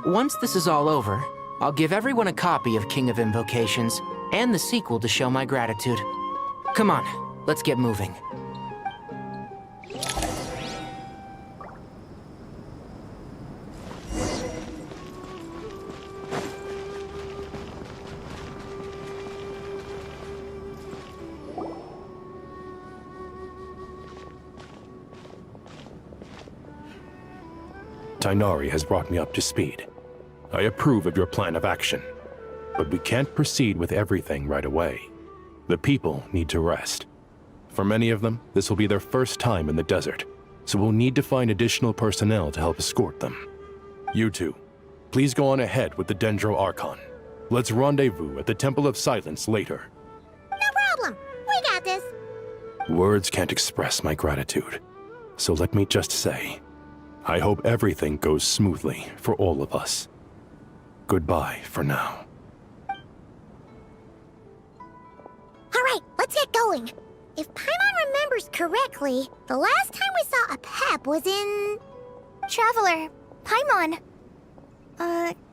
Once this is all over, I'll give everyone a copy of King of Invocations and the sequel to show my gratitude. Come on, let's get moving. Tighnari has brought me up to speed. I approve of your plan of action, but we can't proceed with everything right away. The people need to rest. For many of them, this will be their first time in the desert, so we'll need to find additional personnel to help escort them. You two, please go on ahead with the Dendro Archon. Let's rendezvous at the Temple of Silence later. No problem. We got this. Words can't express my gratitude, so let me just say, I hope everything goes smoothly for all of us. Goodbye for now. All right, let's get going. If Paimon remembers correctly, the last time we saw a Pep was in... Traveler, Paimon.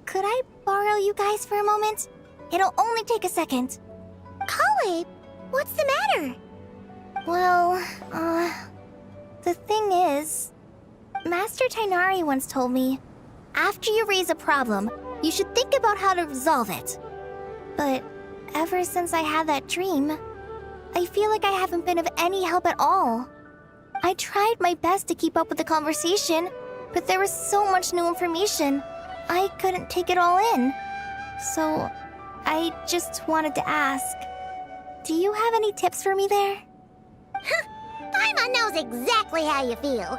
Could I borrow you guys for a moment? It'll only take a second. Kale, what's the matter? Well, the thing is, Master Tighnari once told me, after you raise a problem, you should think about how to resolve it. But ever since I had that dream, I feel like I haven't been of any help at all. I tried my best to keep up with the conversation, but there was so much new information, I couldn't take it all in. So, I just wanted to ask, do you have any tips for me there? Paimon knows exactly how you feel.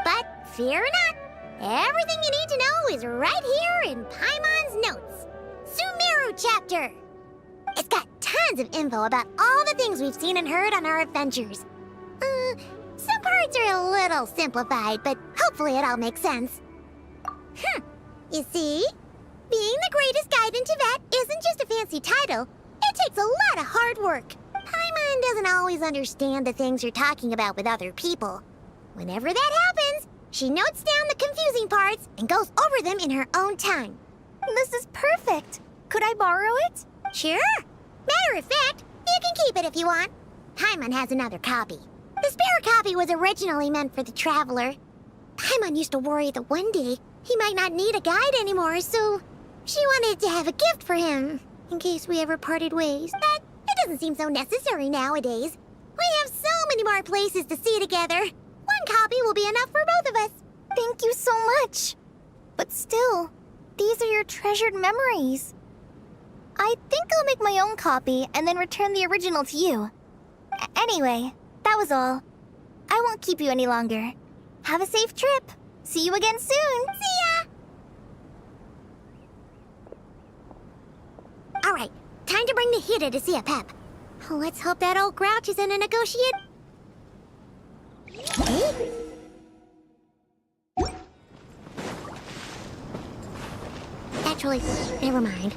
But fear not, everything you need to know is right here in Paimon's notes. Sumeru chapter. It's got tons of info about all the things we've seen and heard on our adventures. Some parts are a little simplified, but hopefully it all makes sense. You see? Being the greatest guide in Tibet isn't just a fancy title. It takes a lot of hard work. Paimon doesn't always understand the things you're talking about with other people. Whenever that happens, she notes down the confusing parts and goes over them in her own time. This is perfect. Could I borrow it? Sure. Matter of fact, you can keep it if you want. Paimon has another copy. The spare copy was originally meant for the Traveler. Paimon used to worry that one day he might not need a guide anymore, so she wanted to have a gift for him, in case we ever parted ways. But it doesn't seem so necessary nowadays. We have so many more places to see together. One copy will be enough for both of us. Thank you so much. But still, these are your treasured memories. I think I'll make my own copy and then return the original to you. Anyway, that was all. I won't keep you any longer. Have a safe trip. See you again soon. See ya! All right, time to bring the Hida to see a Pep. Let's hope that old grouch isn't a negotiate. Actually, never mind.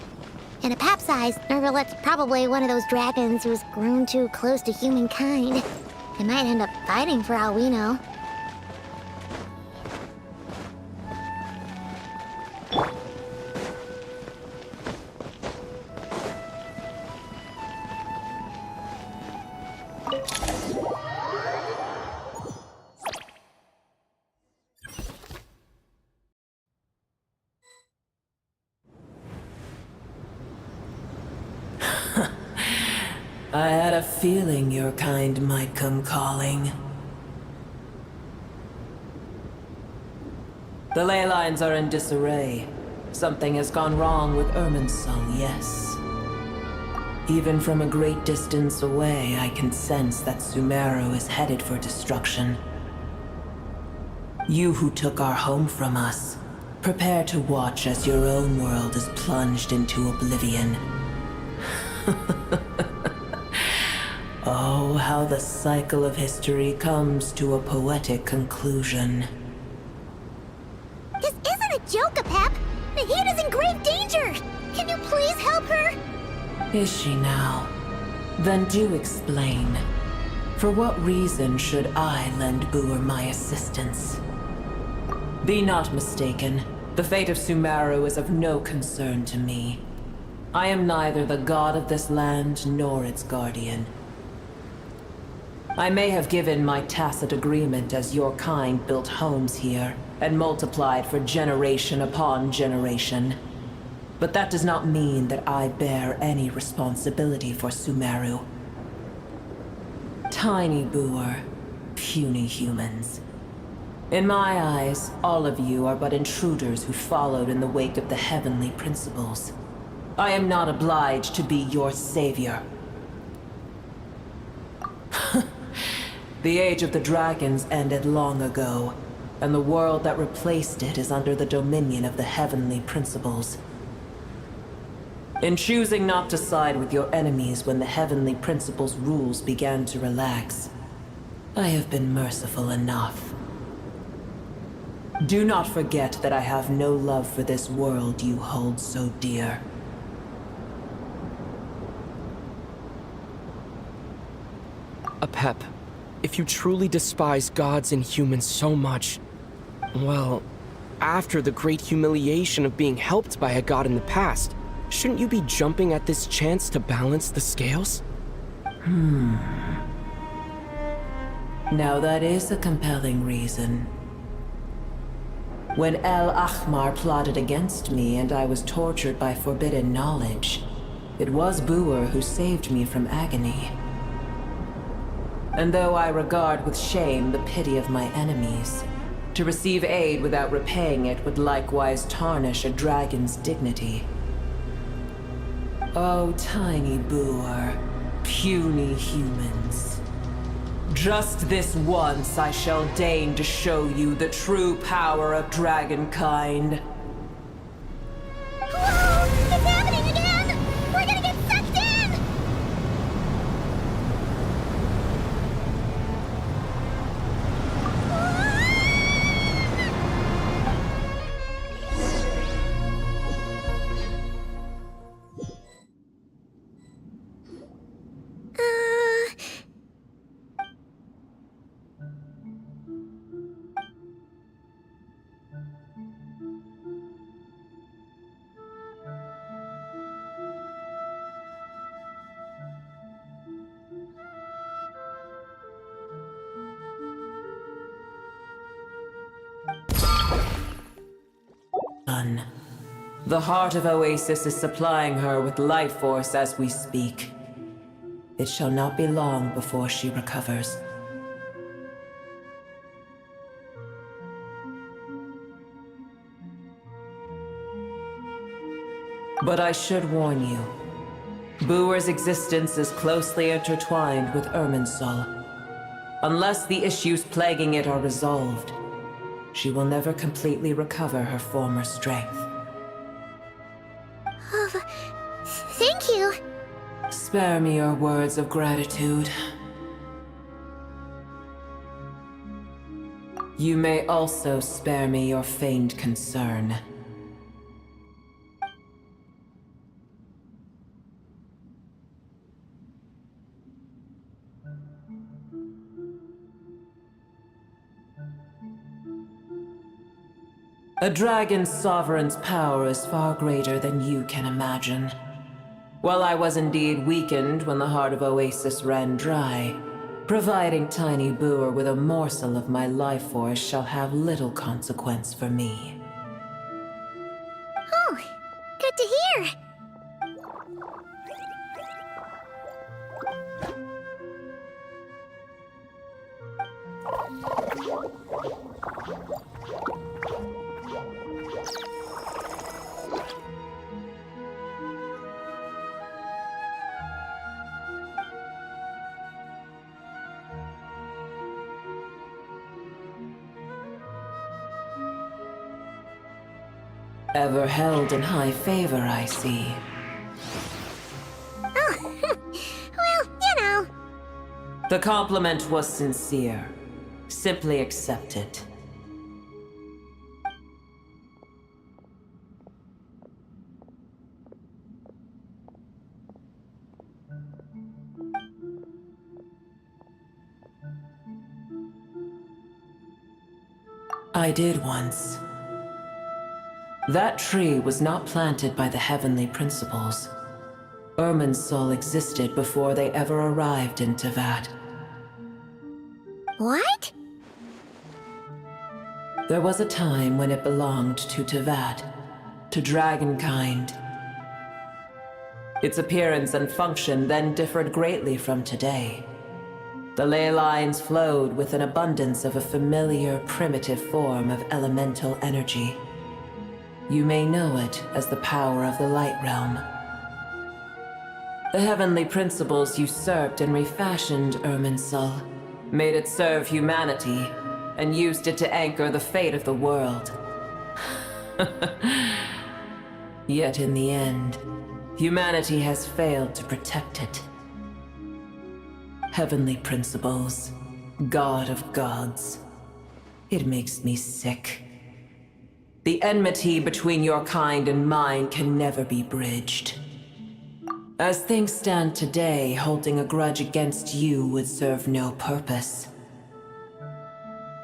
In a Pep size, Nervalet's probably one of those dragons who's grown too close to humankind. They might end up fighting for all we know. I had a feeling your kind might come calling. The ley lines are in disarray. Something has gone wrong with Irminsul, yes. Even from a great distance away, I can sense that Sumeru is headed for destruction. You who took our home from us, prepare to watch as your own world is plunged into oblivion. Oh, how the cycle of history comes to a poetic conclusion. This isn't a joke, Apep! Nahida's in grave danger! Can you please help her? Is she now? Then do explain. For what reason should I lend Buer my assistance? Be not mistaken. The fate of Sumeru is of no concern to me. I am neither the god of this land nor its guardian. I may have given my tacit agreement as your kind built homes here and multiplied for generation upon generation. But that does not mean that I bear any responsibility for Sumeru. Tiny Buer, puny humans. In my eyes, all of you are but intruders who followed in the wake of the heavenly principles. I am not obliged to be your savior. The age of the dragons ended long ago, and the world that replaced it is under the dominion of the heavenly principles. In choosing not to side with your enemies when the heavenly principles' rules began to relax, I have been merciful enough. Do not forget that I have no love for this world you hold so dear. Apep, if you truly despise gods and humans so much, well, after the great humiliation of being helped by a god in the past, shouldn't you be jumping at this chance to balance the scales? Now that is a compelling reason. When El Ahmar plotted against me and I was tortured by forbidden knowledge, it was Buer who saved me from agony. And though I regard with shame the pity of my enemies, to receive aid without repaying it would likewise tarnish a dragon's dignity. Oh, tiny Buer, puny humans. Just this once I shall deign to show you the true power of dragonkind. Whoa! It's happening again! We're gonna get sucked in! The heart of Oasis is supplying her with life force as we speak. It shall not be long before she recovers. But I should warn you. Buer's existence is closely intertwined with Irminsul. Unless the issues plaguing it are resolved, she will never completely recover her former strength. Thank you. Spare me your words of gratitude. You may also spare me your feigned concern. A dragon's sovereign's power is far greater than you can imagine. While I was indeed weakened when the heart of Oasis ran dry, providing Tiny Buer with a morsel of my life force shall have little consequence for me. Oh, good to hear. Ever held in high favor, I see. Oh, well, you know. The compliment was sincere. Simply accept it. I did once. That tree was not planted by the heavenly principles. Irminsul existed before they ever arrived in Teyvat. What? There was a time when it belonged to Teyvat, to dragonkind. Its appearance and function then differed greatly from today. The ley lines flowed with an abundance of a familiar, primitive form of elemental energy. You may know it as the power of the Light Realm. The heavenly principles usurped and refashioned Irminsul, made it serve humanity, and used it to anchor the fate of the world. Yet in the end, humanity has failed to protect it. Heavenly principles, God of gods. It makes me sick. The enmity between your kind and mine can never be bridged. As things stand today, holding a grudge against you would serve no purpose.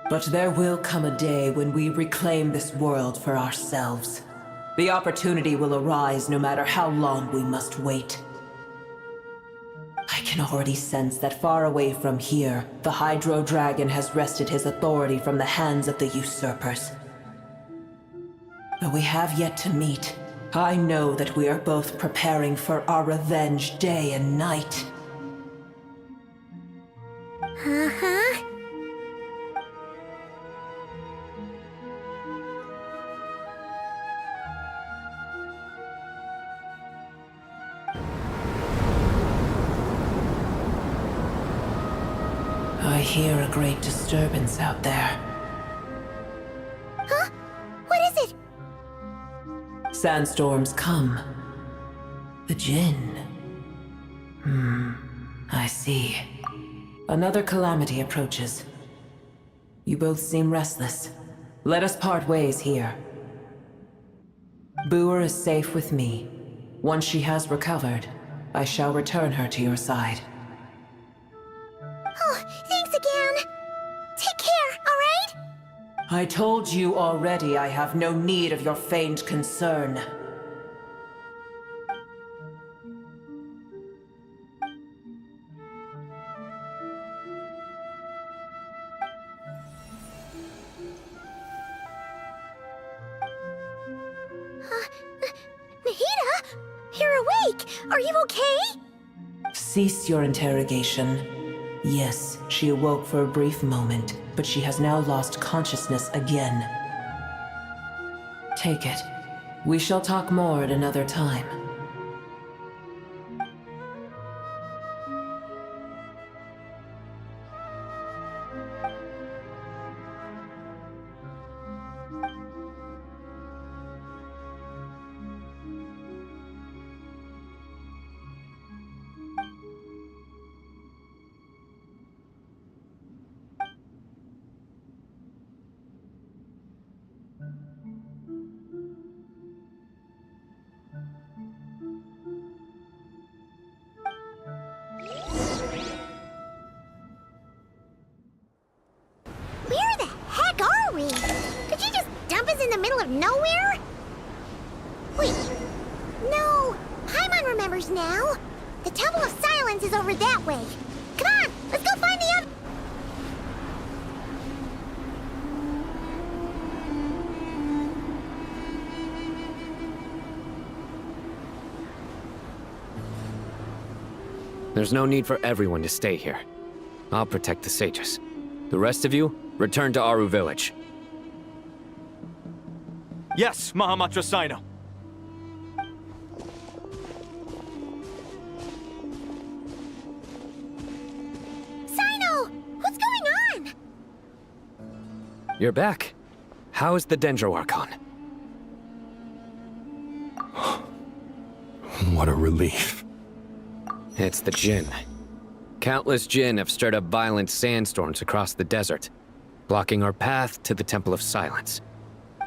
But there will come a day when we reclaim this world for ourselves. The opportunity will arise no matter how long we must wait. I can already sense that far away from here, the Hydro Dragon has wrested his authority from the hands of the usurpers. Though we have yet to meet, I know that we are both preparing for our revenge day and night. Uh-huh. I hear a great disturbance out there. Huh? What is it? Sandstorms come. The Jinn. I see. Another calamity approaches. You both seem restless. Let us part ways here. Boer is safe with me. Once she has recovered, I shall return her to your side. Oh, thanks again. Take care, alright? I told you already I have no need of your feigned concern. Nahida? You're awake! Are you okay? Cease your interrogation. Yes, she awoke for a brief moment, but she has now lost consciousness again. Take it. We shall talk more at another time. Where the heck are we? Did you just dump us in the middle of nowhere? Wait. No. Paimon remembers now. The Temple of Silence is over that way. Come on, let's go find the other... There's no need for everyone to stay here. I'll protect the sages. The rest of you, return to Aru village. Yes, Mahamatra Sino. Sino! What's going on? You're back. How is the Dendro Archon? What a relief. It's the Jinn. Countless Jinn have stirred up violent sandstorms across the desert, blocking our path to the Temple of Silence.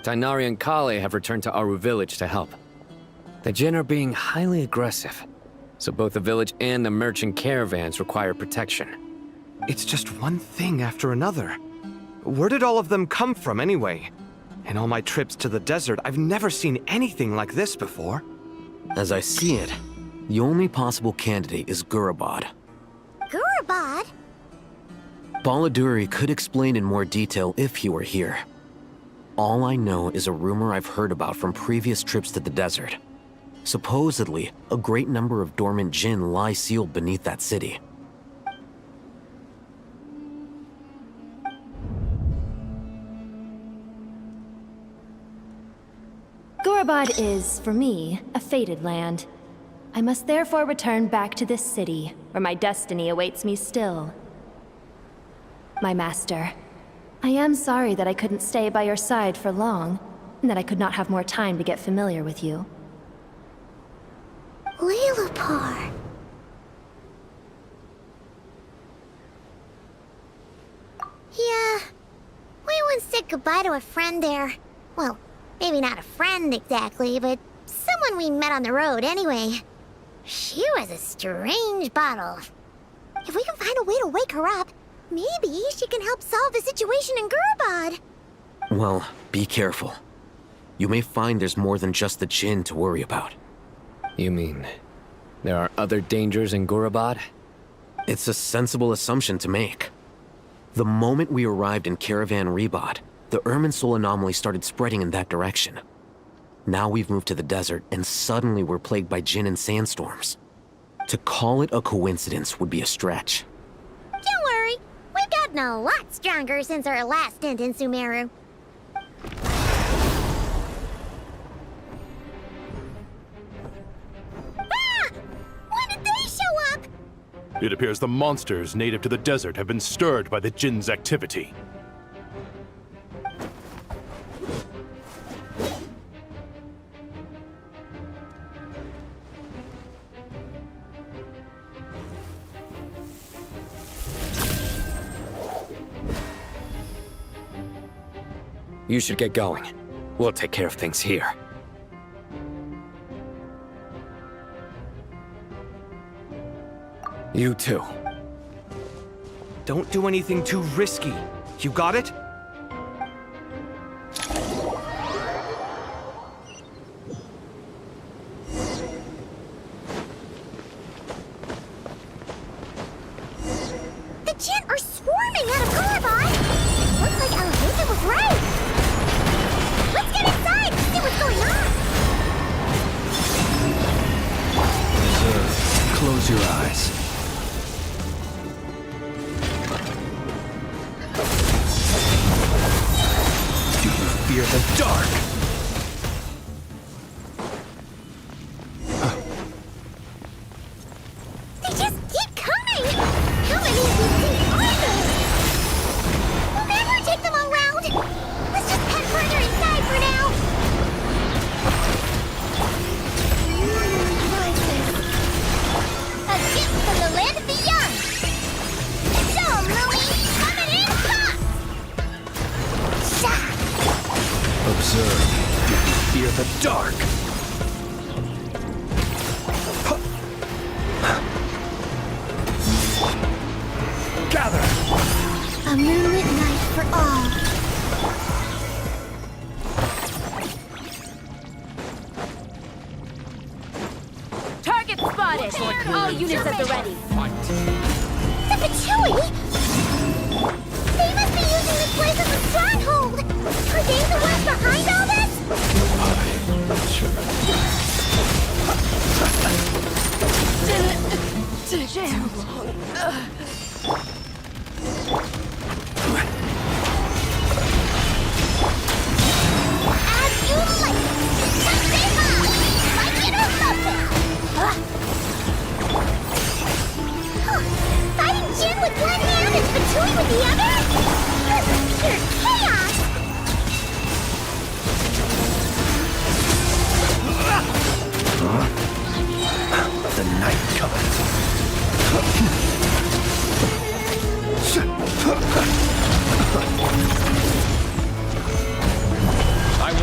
Tainari and Kale have returned to Aru village to help. The Jinn are being highly aggressive, so both the village and the merchant caravans require protection. It's just one thing after another. Where did all of them come from anyway? In all my trips to the desert, I've never seen anything like this before. As I see it, the only possible candidate is Gurabad. Gurabad? Baladuri could explain in more detail if he were here. All I know is a rumor I've heard about from previous trips to the desert. Supposedly, a great number of dormant Jinn lie sealed beneath that city. Gurabad is, for me, a fated land. I must therefore return back to this city, where my destiny awaits me still. My master, I am sorry that I couldn't stay by your side for long, and that I could not have more time to get familiar with you. Laylapar. Yeah, we once said goodbye to a friend there. Well, maybe not a friend exactly, but someone we met on the road anyway. She was a strange bottle. If we can find a way to wake her up, maybe she can help solve the situation in Gurabad. Well, be careful. You may find there's more than just the Jinn to worry about. You mean, there are other dangers in Gurabad? It's a sensible assumption to make. The moment we arrived in Caravan Rebad, the Irminsul anomaly started spreading in that direction. Now we've moved to the desert, and suddenly we're plagued by Jinn and sandstorms. To call it a coincidence would be a stretch. Don't worry, we've gotten a lot stronger since our last stint in Sumeru. Ah! When did they show up? It appears the monsters native to the desert have been stirred by the Jinn's activity. You should get going. We'll take care of things here. You too. Don't do anything too risky. You got it? The Jinn are swarming out of Gurabad! Looks like Alhazen was right! Let's get inside and see what's going on! Close your eyes. Do you fear the dark? They just keep coming! How many of these things are there? We'll never take them all round! Let's just head further inside for now! A gift from the land beyond! Show 'em, Louie! Coming in hot! Shah! Observe. Do you fear the dark? Gather! A moonlit night for all. Target spotted! All units at the ready. The Patui! They must be using this place as a stronghold! Are they the ones behind all this? As you like! Something up! Like it or love it! Fighting Jinn with one hand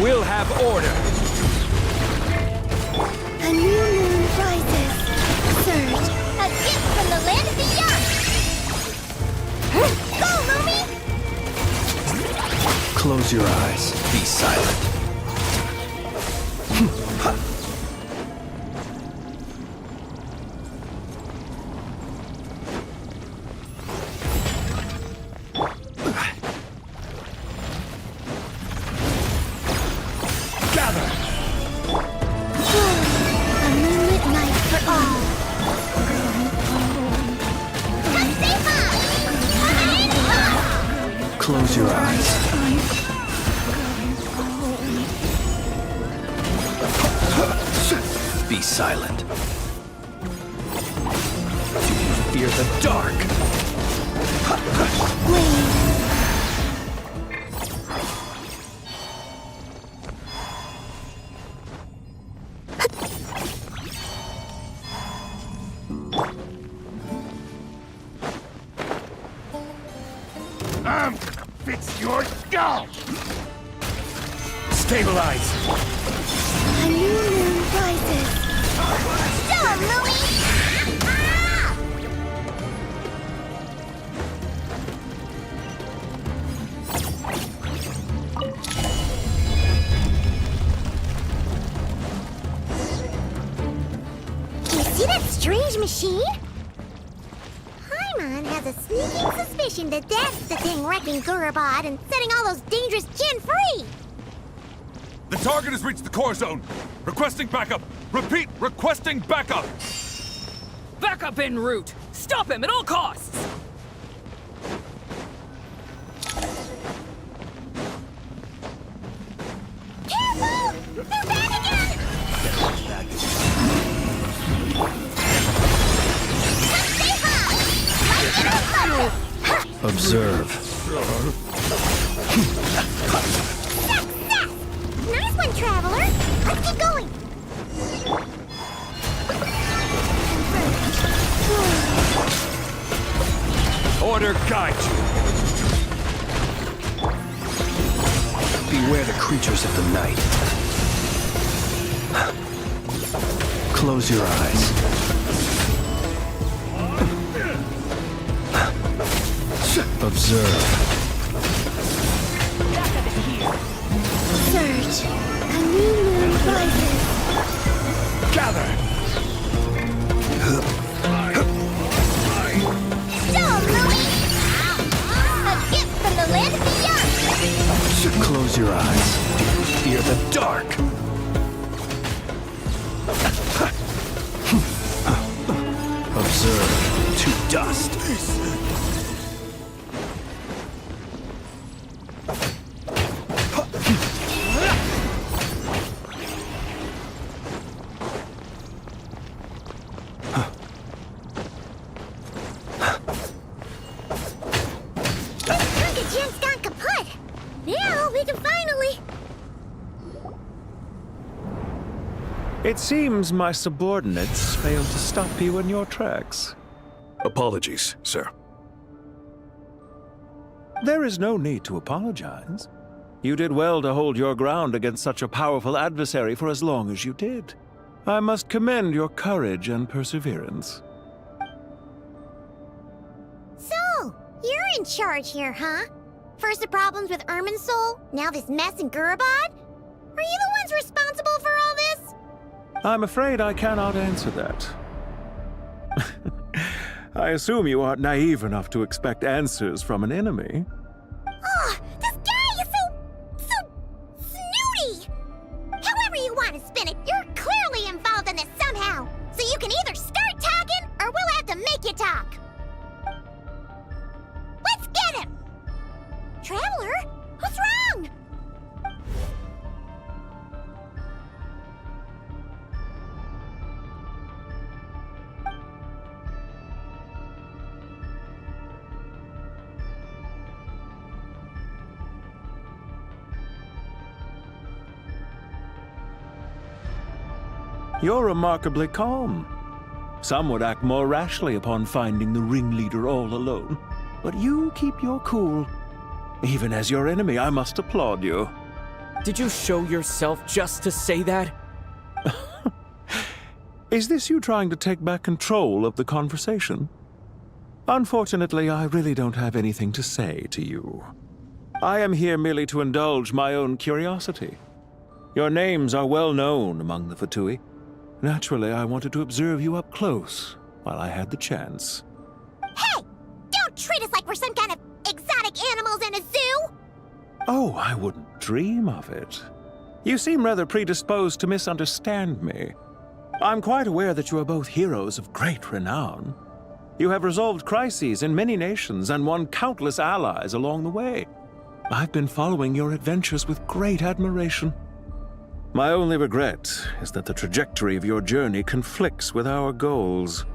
we'll have order. A new moon rises. Surge, a gift from the land of the young. Go, Lumi! Close your eyes. Be silent. Close your eyes. Be silent. Do you fear the dark? Fix your skull! Stabilize! A new moon rises. Show 'em, Lumi! You see that strange machine? Paimon has a sneaking suspicion that that's the thing wrecking Gurubad and setting all those dangerous Jinn free! The target has reached the core zone. Requesting backup. Repeat, requesting backup. Backup en route. Stop him at all costs. Careful! They're back again! Observe. Nice one, Traveler! Let's keep going! Order guide you. Beware the creatures of the night. Close your eyes. Observe. Surge. A new moon rises. Gather. Stone, Lumi! A gift from the land of the young! Close your eyes. Do you fear the dark? Observe. To dust. It seems my subordinates failed to stop you in your tracks. Apologies, sir. There is no need to apologize. You did well to hold your ground against such a powerful adversary for as long as you did. I must commend your courage and perseverance. So, you're in charge here, huh? First the problems with Irminsul, now this mess in Gurubad? Are you the ones responsible for all this? I'm afraid I cannot answer that. I assume you aren't naive enough to expect answers from an enemy. Oh, this guy is so snooty! However you want to spin it, you're clearly involved in this somehow. So you can either start talking, or we'll have to make you talk. Let's get him! Traveler, what's wrong? You're remarkably calm. Some would act more rashly upon finding the ringleader all alone. But you keep your cool. Even as your enemy, I must applaud you. Did you show yourself just to say that? Is this you trying to take back control of the conversation? Unfortunately, I really don't have anything to say to you. I am here merely to indulge my own curiosity. Your names are well known among the Fatui. Naturally, I wanted to observe you up close while I had the chance. Hey! Don't treat us like we're some kind of exotic animals in a zoo! Oh, I wouldn't dream of it. You seem rather predisposed to misunderstand me. I'm quite aware that you are both heroes of great renown. You have resolved crises in many nations and won countless allies along the way. I've been following your adventures with great admiration. My only regret is that the trajectory of your journey conflicts with our goals.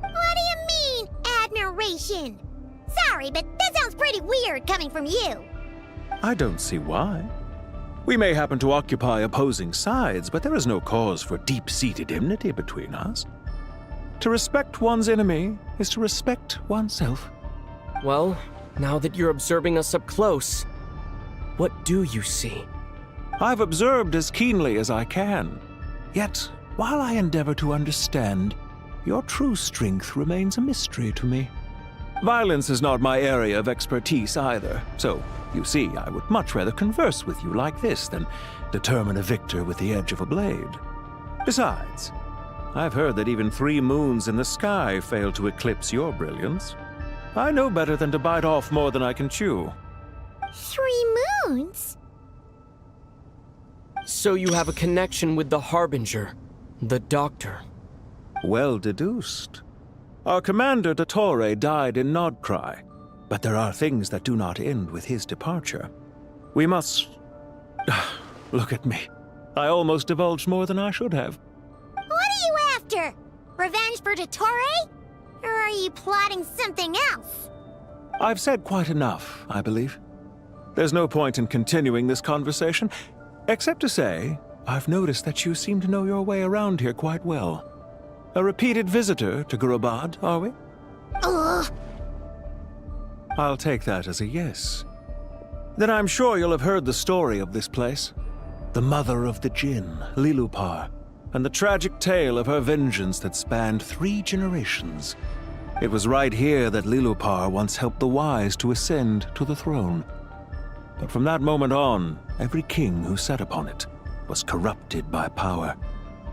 What do you mean, admiration? Sorry, but that sounds pretty weird coming from you. I don't see why. We may happen to occupy opposing sides, but there is no cause for deep-seated enmity between us. To respect one's enemy is to respect oneself. Well, now that you're observing us up close, what do you see? I've observed as keenly as I can. Yet, while I endeavor to understand, your true strength remains a mystery to me. Violence is not my area of expertise either, so, you see, I would much rather converse with you like this than determine a victor with the edge of a blade. Besides, I've heard that even 3 moons in the sky fail to eclipse your brilliance. I know better than to bite off more than I can chew. 3 moons? So you have a connection with the Harbinger, the Doctor. Well deduced. Our commander, Dottore, died in Nodcry, but there are things that do not end with his departure. We must... Look at me. I almost divulged more than I should have. What are you after? Revenge for Dottore? Or are you plotting something else? I've said quite enough, I believe. There's no point in continuing this conversation, except to say, I've noticed that you seem to know your way around here quite well. A repeated visitor to Gurabad, are we? Ugh. I'll take that as a yes. Then I'm sure you'll have heard the story of this place. The mother of the Jinn, Lilupar, and the tragic tale of her vengeance that spanned 3 generations. It was right here that Lilupar once helped the wise to ascend to the throne. But from that moment on, every king who sat upon it was corrupted by power.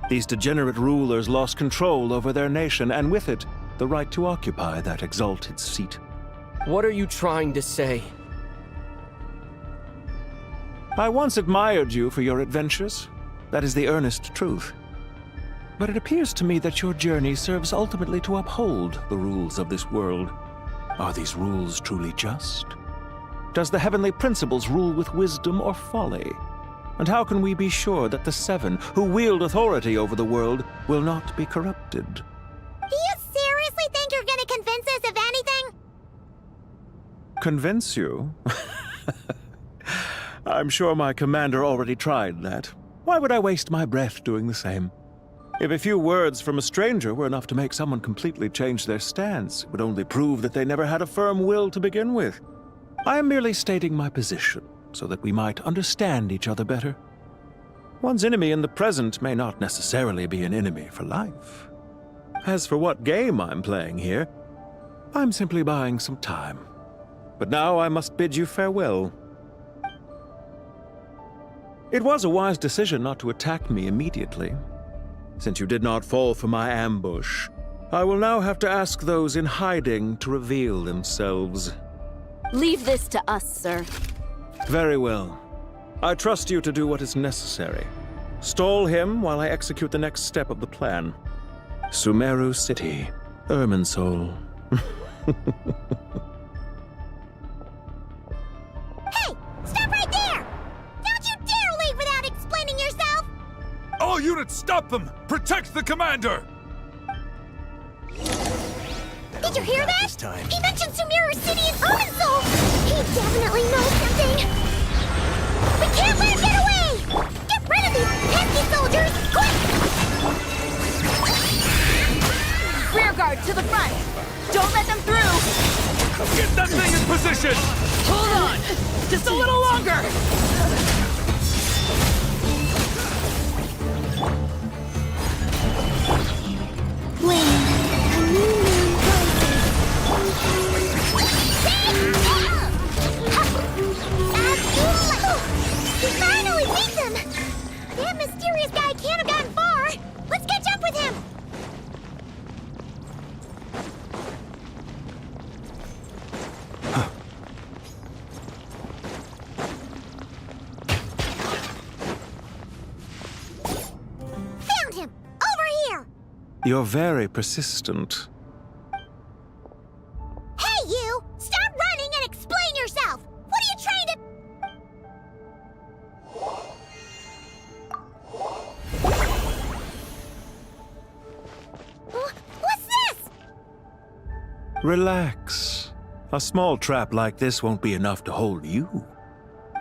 These degenerate rulers lost control over their nation, and with it, the right to occupy that exalted seat. What are you trying to say? I once admired you for your adventures. That is the earnest truth. But it appears to me that your journey serves ultimately to uphold the rules of this world. Are these rules truly just? Does the heavenly principles rule with wisdom or folly? And how can we be sure that the 7 who wield authority over the world will not be corrupted? Do you seriously think you're gonna convince us of anything? Convince you? I'm sure my commander already tried that. Why would I waste my breath doing the same? If a few words from a stranger were enough to make someone completely change their stance, it would only prove that they never had a firm will to begin with. I am merely stating my position, so that we might understand each other better. One's enemy in the present may not necessarily be an enemy for life. As for what game I'm playing here, I'm simply buying some time. But now I must bid you farewell. It was a wise decision not to attack me immediately. Since you did not fall for my ambush, I will now have to ask those in hiding to reveal themselves. Leave this to us, sir. Very well. I trust you to do what is necessary. Stall him while I execute the next step of the plan. Sumeru City, Irminsul. Hey! Stop right there! Don't you dare leave without explaining yourself! All units, stop them! Protect the commander! Did you hear that? He mentioned Sumeru City and Irminsul! He definitely knows something! We can't let him get away! Get rid of these pesky soldiers! Quick! Rear guard to the front! Don't let them through! Get that thing in position! Hold on! Just a little longer! Beat them! That mysterious guy can't have gotten far! Let's catch up with him! Found him! Over here! You're very persistent. Hey, you! Stop running and explain yourself! What are you trying to... What's this? Relax. A small trap like this won't be enough to hold you.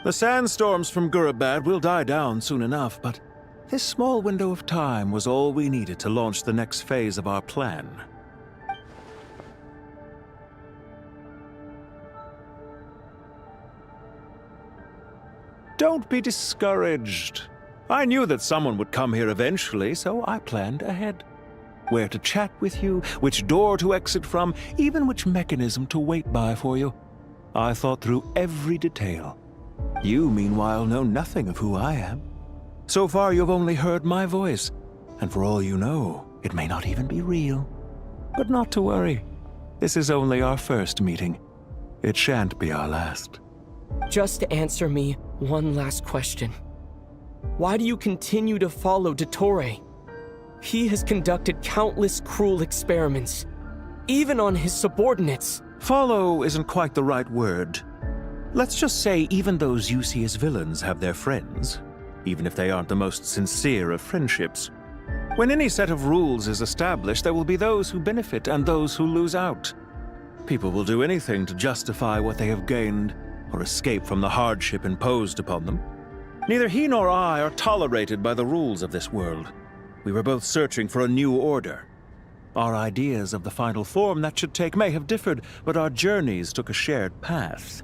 The sandstorms from Gurabad will die down soon enough, but this small window of time was all we needed to launch the next phase of our plan. Don't be discouraged. I knew that someone would come here eventually, so I planned ahead. Where to chat with you, which door to exit from, even which mechanism to wait by for you. I thought through every detail. You, meanwhile, know nothing of who I am. So far, you've only heard my voice, and for all you know, it may not even be real. But not to worry. This is only our first meeting. It shan't be our last. Just answer me one last question. Why do you continue to follow Dottore? He has conducted countless cruel experiments, even on his subordinates. Follow isn't quite the right word. Let's just say even those you see as villains have their friends, even if they aren't the most sincere of friendships. When any set of rules is established, there will be those who benefit and those who lose out. People will do anything to justify what they have gained or escape from the hardship imposed upon them. Neither he nor I are tolerated by the rules of this world. We were both searching for a new order. Our ideas of the final form that should take may have differed, but our journeys took a shared path.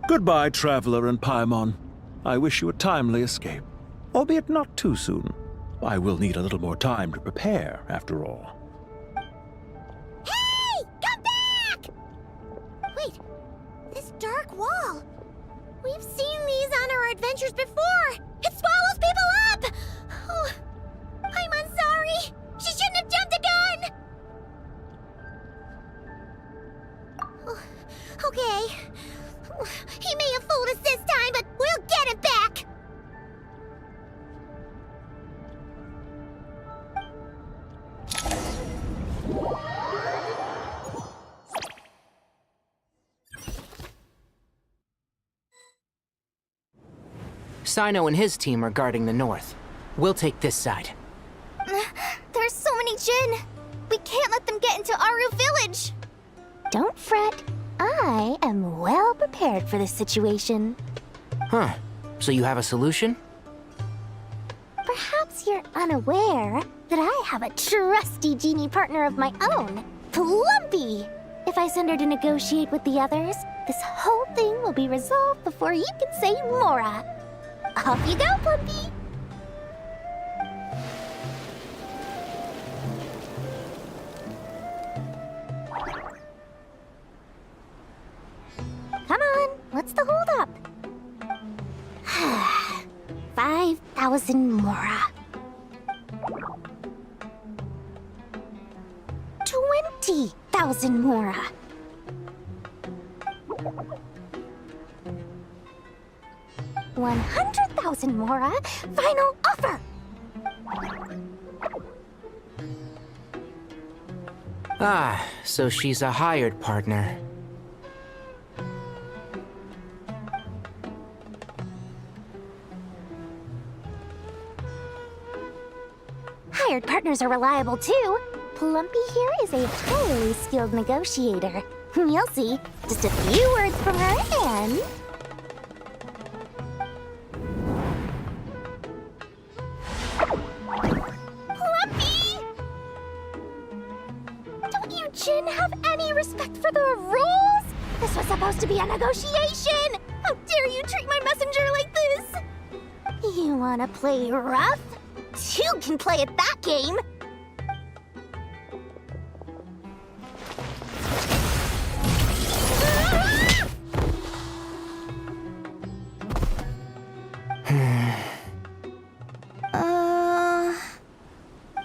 Goodbye, Traveler and Paimon. I wish you a timely escape, albeit not too soon. I will need a little more time to prepare, after all. Hey! Come back! Wait, this dark wall. We've seen these on our adventures before. It swallows people up! Oh, I'm sorry. She shouldn't have jumped the gun! Oh, okay. He may have fooled us this time, but we'll get it back! Sino and his team are guarding the north. We'll take this side. There's so many Jin. We can't let them get into Aru Village. Don't fret. I am well prepared for this situation. Huh. So you have a solution? Perhaps you're unaware that I have a trusty genie partner of my own, Plumpy. If I send her to negotiate with the others, this whole thing will be resolved before you can say Mora. Off you go, Plumpy! Come on, what's the holdup? 5,000 Mora. 20,000 Mora. 100,000 Mora. Final offer. Ah, so she's a hired partner. Hired partners are reliable too. Plumpy here is a highly skilled negotiator. You'll see. Just a few words from her and... Plumpy! Don't you Jin have any respect for the rules? This was supposed to be a negotiation! How dare you treat my messenger like this? You wanna play rough? Two can play at that game!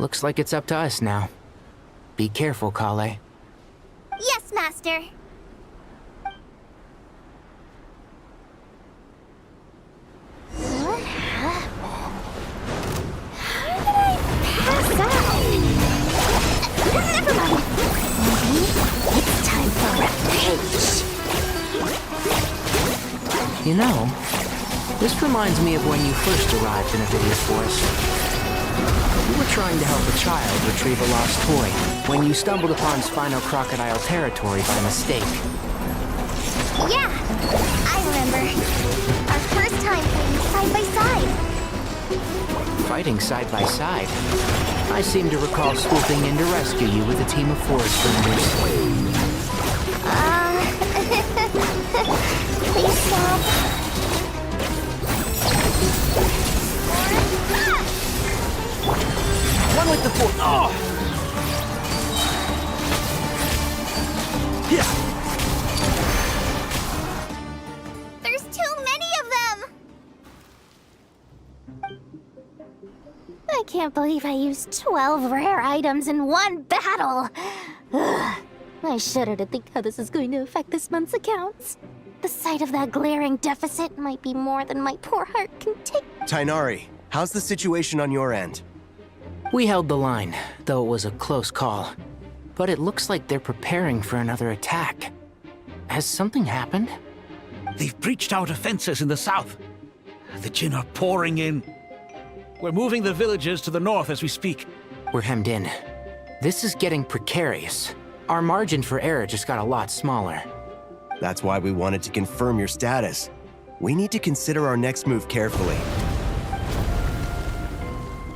Looks like it's up to us now. Be careful, Kale. Yes, Master. What happened? How did I pass out? Never mind. It's time for revenge. You know, this reminds me of when you first arrived in Avidia Forest. You were trying to help a child retrieve a lost toy when you stumbled upon Spino Crocodile territory by mistake. Yeah, I remember. Our first time fighting side by side. Fighting side by side? I seem to recall swooping in to rescue you with a team of forest rangers. Please stop. One with the force. Oh! Yeah. There's too many of them! I can't believe I used 12 rare items in one battle! Ugh. I shudder to think how this is going to affect this month's accounts. The sight of that glaring deficit might be more than my poor heart can take. Tainari, how's the situation on your end? We held the line, though it was a close call. But it looks like they're preparing for another attack. Has something happened? They've breached our defenses in the south. The Jinn are pouring in. We're moving the villagers to the north as we speak. We're hemmed in. This is getting precarious. Our margin for error just got a lot smaller. That's why we wanted to confirm your status. We need to consider our next move carefully.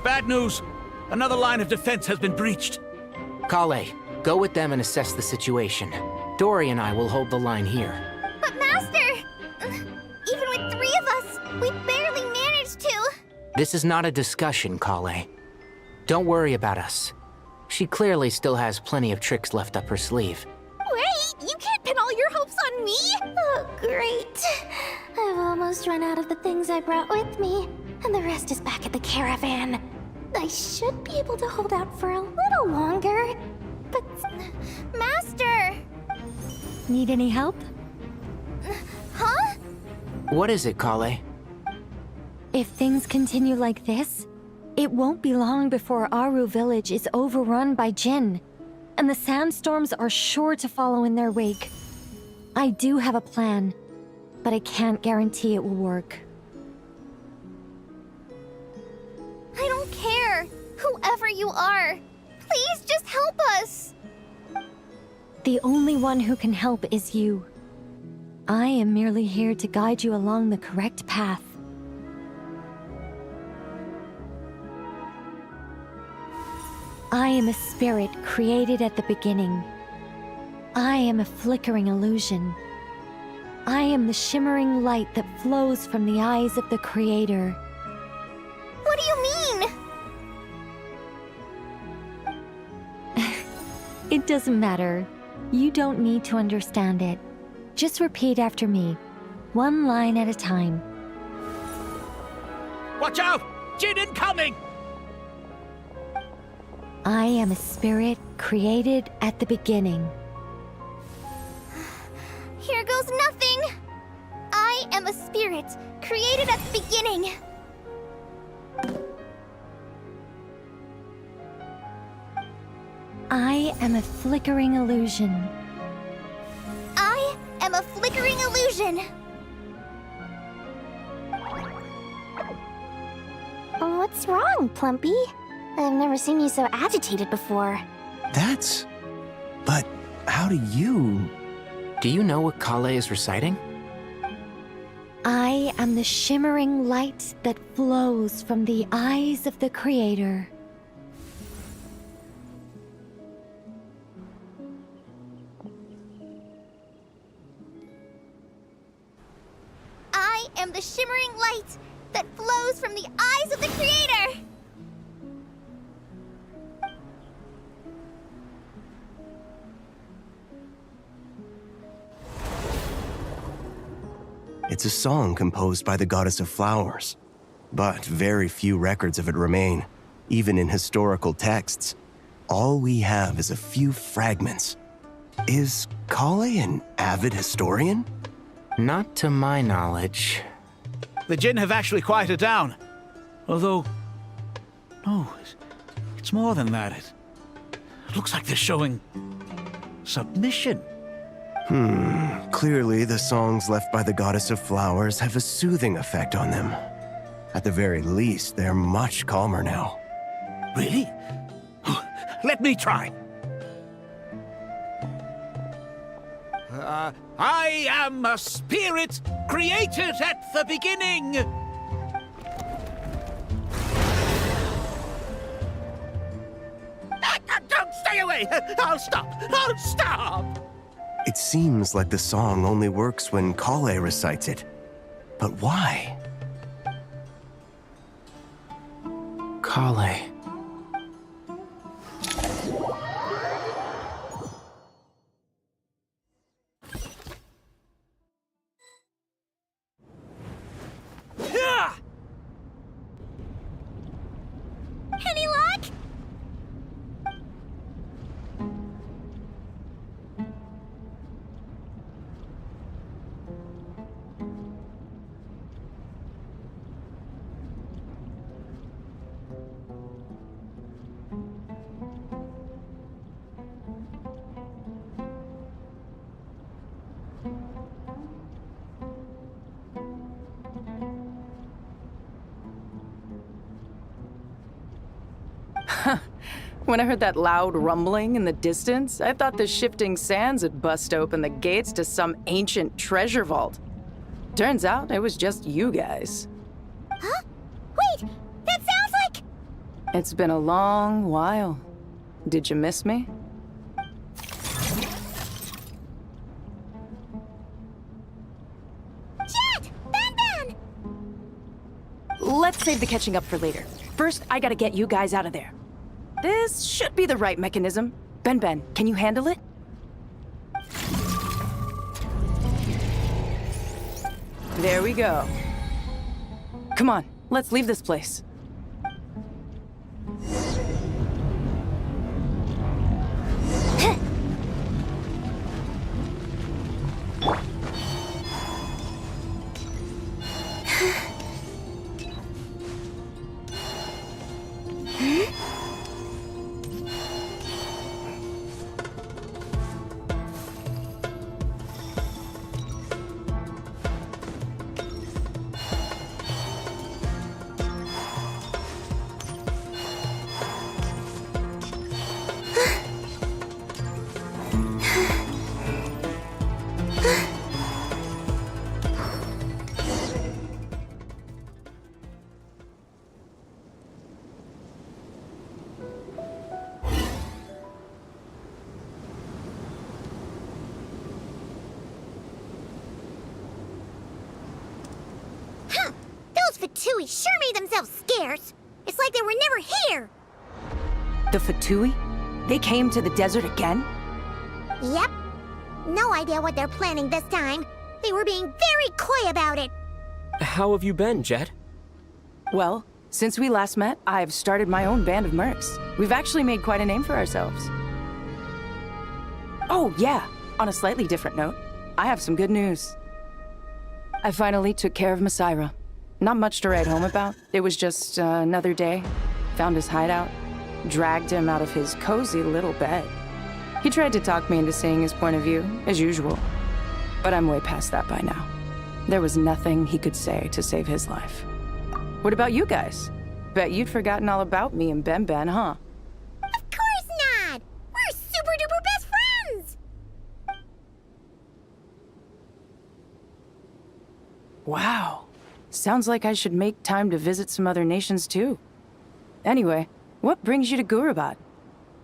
Bad news! Another line of defense has been breached. Kale, go with them and assess the situation. Dory and I will hold the line here. But Master! Even with 3 of us, we barely managed to. This is not a discussion, Kale. Don't worry about us. She clearly still has plenty of tricks left up her sleeve. Wait, you can't pin all your hopes on me? Oh, great. I've almost run out of the things I brought with me, and the rest is back at the caravan. I should be able to hold out for a little longer, but... Master! Need any help? Huh? What is it, Kale? If things continue like this, it won't be long before Aru village is overrun by Jinn, and the sandstorms are sure to follow in their wake. I do have a plan, but I can't guarantee it will work. I don't care, whoever you are. Please just help us. The only one who can help is you. I am merely here to guide you along the correct path. I am a spirit created at the beginning. I am a flickering illusion. I am the shimmering light that flows from the eyes of the Creator. What do you mean? It doesn't matter. You don't need to understand it. Just repeat after me, one line at a time. Watch out! Jinn incoming! I am a spirit created at the beginning. Here goes nothing. I am a spirit created at the beginning. I am a flickering illusion. I am a flickering illusion. What's wrong, Plumpy? I've never seen you so agitated before. But how do you... Do you know what Kale is reciting? I am the shimmering light that flows from the eyes of the Creator. I am the shimmering light that flows from the eyes of the Creator! It's a song composed by the goddess of flowers, but very few records of it remain. even in historical texts. All we have is a few fragments. Is Kale an avid historian? Not to my knowledge. The Jinn have actually quieted down. Although, no, it's more than that. It looks like they're showing submission. Clearly the songs left by the Goddess of Flowers have a soothing effect on them. At the very least, they're much calmer now. Really? Let me try. I am a spirit created at the beginning. Don't stay away! I'll stop! I'll stop! It seems like the song only works when Kale recites it. But why? Kale. Any luck? When I heard that loud rumbling in the distance, I thought the shifting sands had bust open the gates to some ancient treasure vault. Turns out it was just you guys. Huh? Wait, that sounds like... It's been a long while. Did you miss me? Jet! Ben! Let's save the catching up for later. First, I gotta get you guys out of there. This should be the right mechanism. Ben, can you handle it? There we go. Come on, let's leave this place. Fatui sure made themselves scarce. It's like they were never here. The Fatui? They came to the desert again? Yep. No idea what they're planning this time. They were being very coy about it. How have you been, Jet? Well, since we last met, I've started my own band of mercs. We've actually made quite a name for ourselves. Oh, yeah. On a slightly different note, I have some good news. I finally took care of Masaira. Not much to write home about. It was just another day. Found his hideout. Dragged him out of his cozy little bed. He tried to talk me into seeing his point of view, as usual. But I'm way past that by now. There was nothing he could say to save his life. What about you guys? Bet you'd forgotten all about me and Ben, huh? Of course not! We're super duper best friends! Wow. Sounds like I should make time to visit some other nations too. Anyway, what brings you to Gurabad?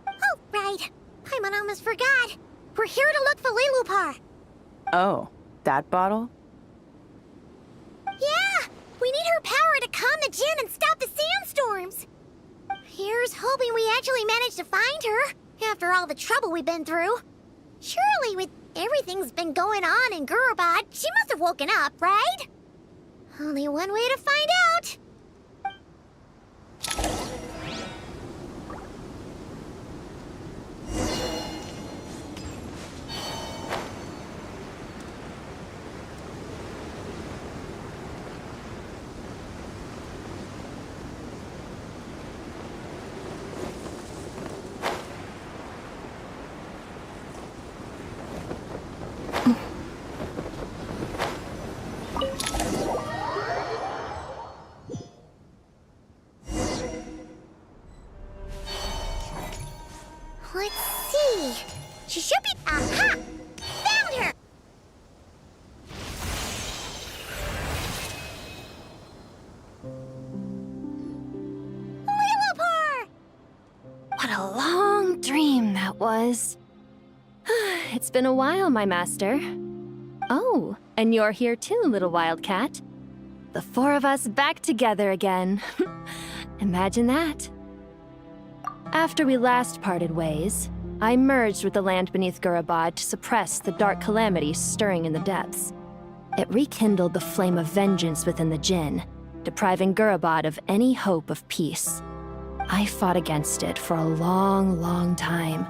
Oh, right. I almost forgot. We're here to look for Lilupar. Oh, that bottle? Yeah! We need her power to calm the Jinn and stop the sandstorms. Here's hoping we actually manage to find her, after all the trouble we've been through. Surely with everything's been going on in Gurabad, she must have woken up, right? Only one way to find out. Let's see. She should be. Aha! Found her! Lillipar! What a long dream that was. It's been a while, my master. Oh, and you're here too, little wildcat. The four of us back together again. Imagine that. After we last parted ways, I merged with the land beneath Gurabad to suppress the dark calamities stirring in the depths. It rekindled the flame of vengeance within the Jinn, depriving Gurabad of any hope of peace. I fought against it for a long, long time.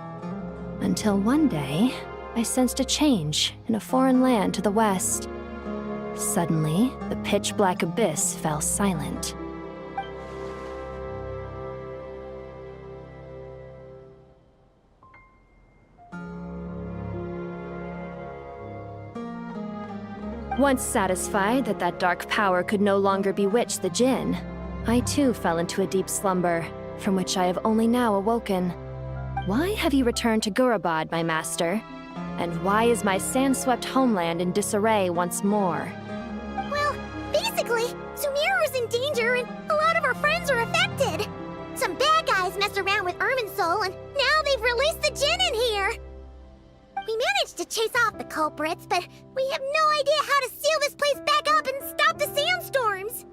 Until one day, I sensed a change in a foreign land to the west. Suddenly, the pitch-black abyss fell silent. Once satisfied that that dark power could no longer bewitch the Jinn, I too fell into a deep slumber, from which I have only now awoken. Why have you returned to Gurabad, my master? And why is my sand-swept homeland in disarray once more? Well, basically, Sumeru's in danger and a lot of our friends are affected. Some bad guys messed around with Irminsul and now they've released the Jinn in here. We managed to chase off the culprits, but we have no idea how to seal this place back up and stop the sandstorms.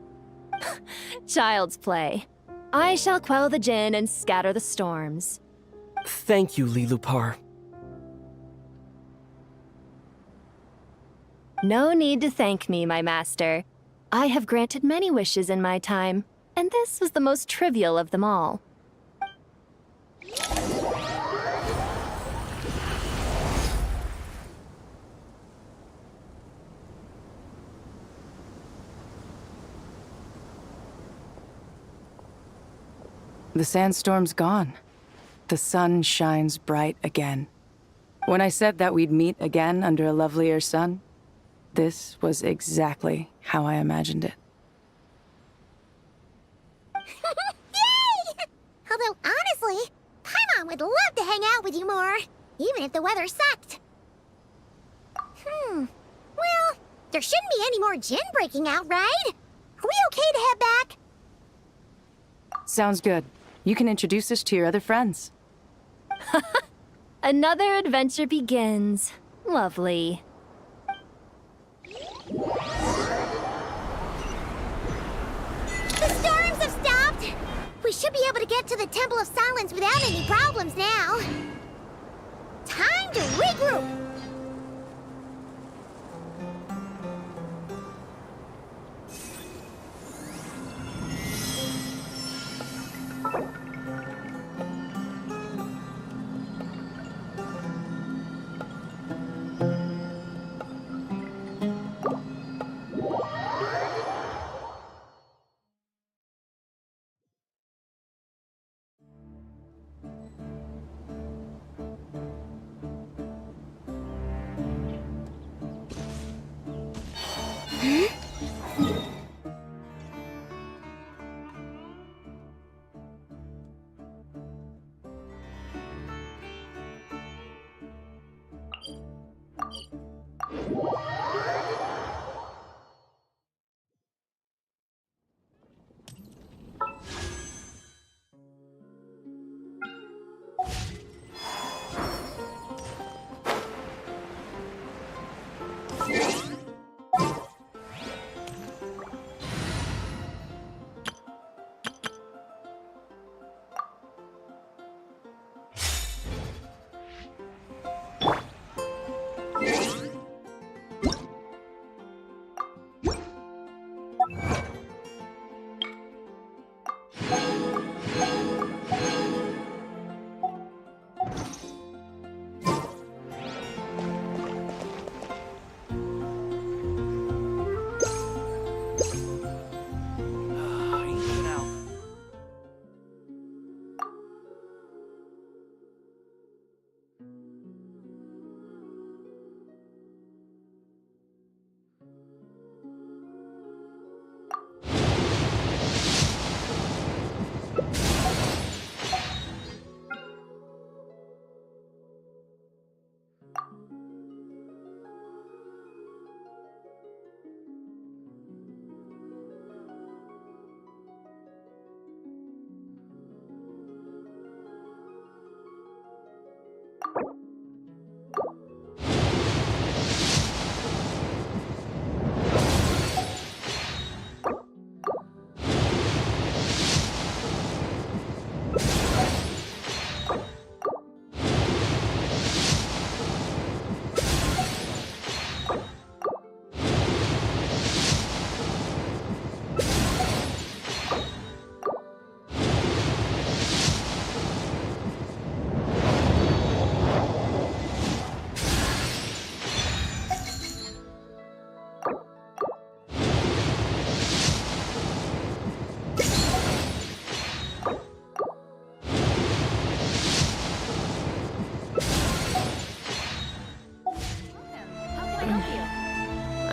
Child's play. I shall quell the Jinn and scatter the storms. Thank you, Lillipar. No need to thank me, my master. I have granted many wishes in my time, and this was the most trivial of them all. The sandstorm's gone. The sun shines bright again. When I said that we'd meet again under a lovelier sun, this was exactly how I imagined it. Yay! Although, honestly, Paimon would love to hang out with you more, even if the weather sucked. Well, there shouldn't be any more Jinn breaking out, right? Are we okay to head back? Sounds good. You can introduce us to your other friends. Another adventure begins. Lovely. The storms have stopped! We should be able to get to the Temple of Silence without any problems now. Time to regroup!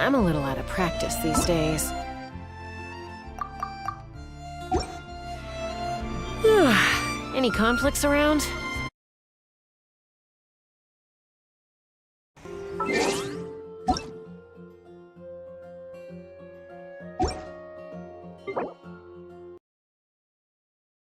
I'm a little out of practice these days. Any conflicts around?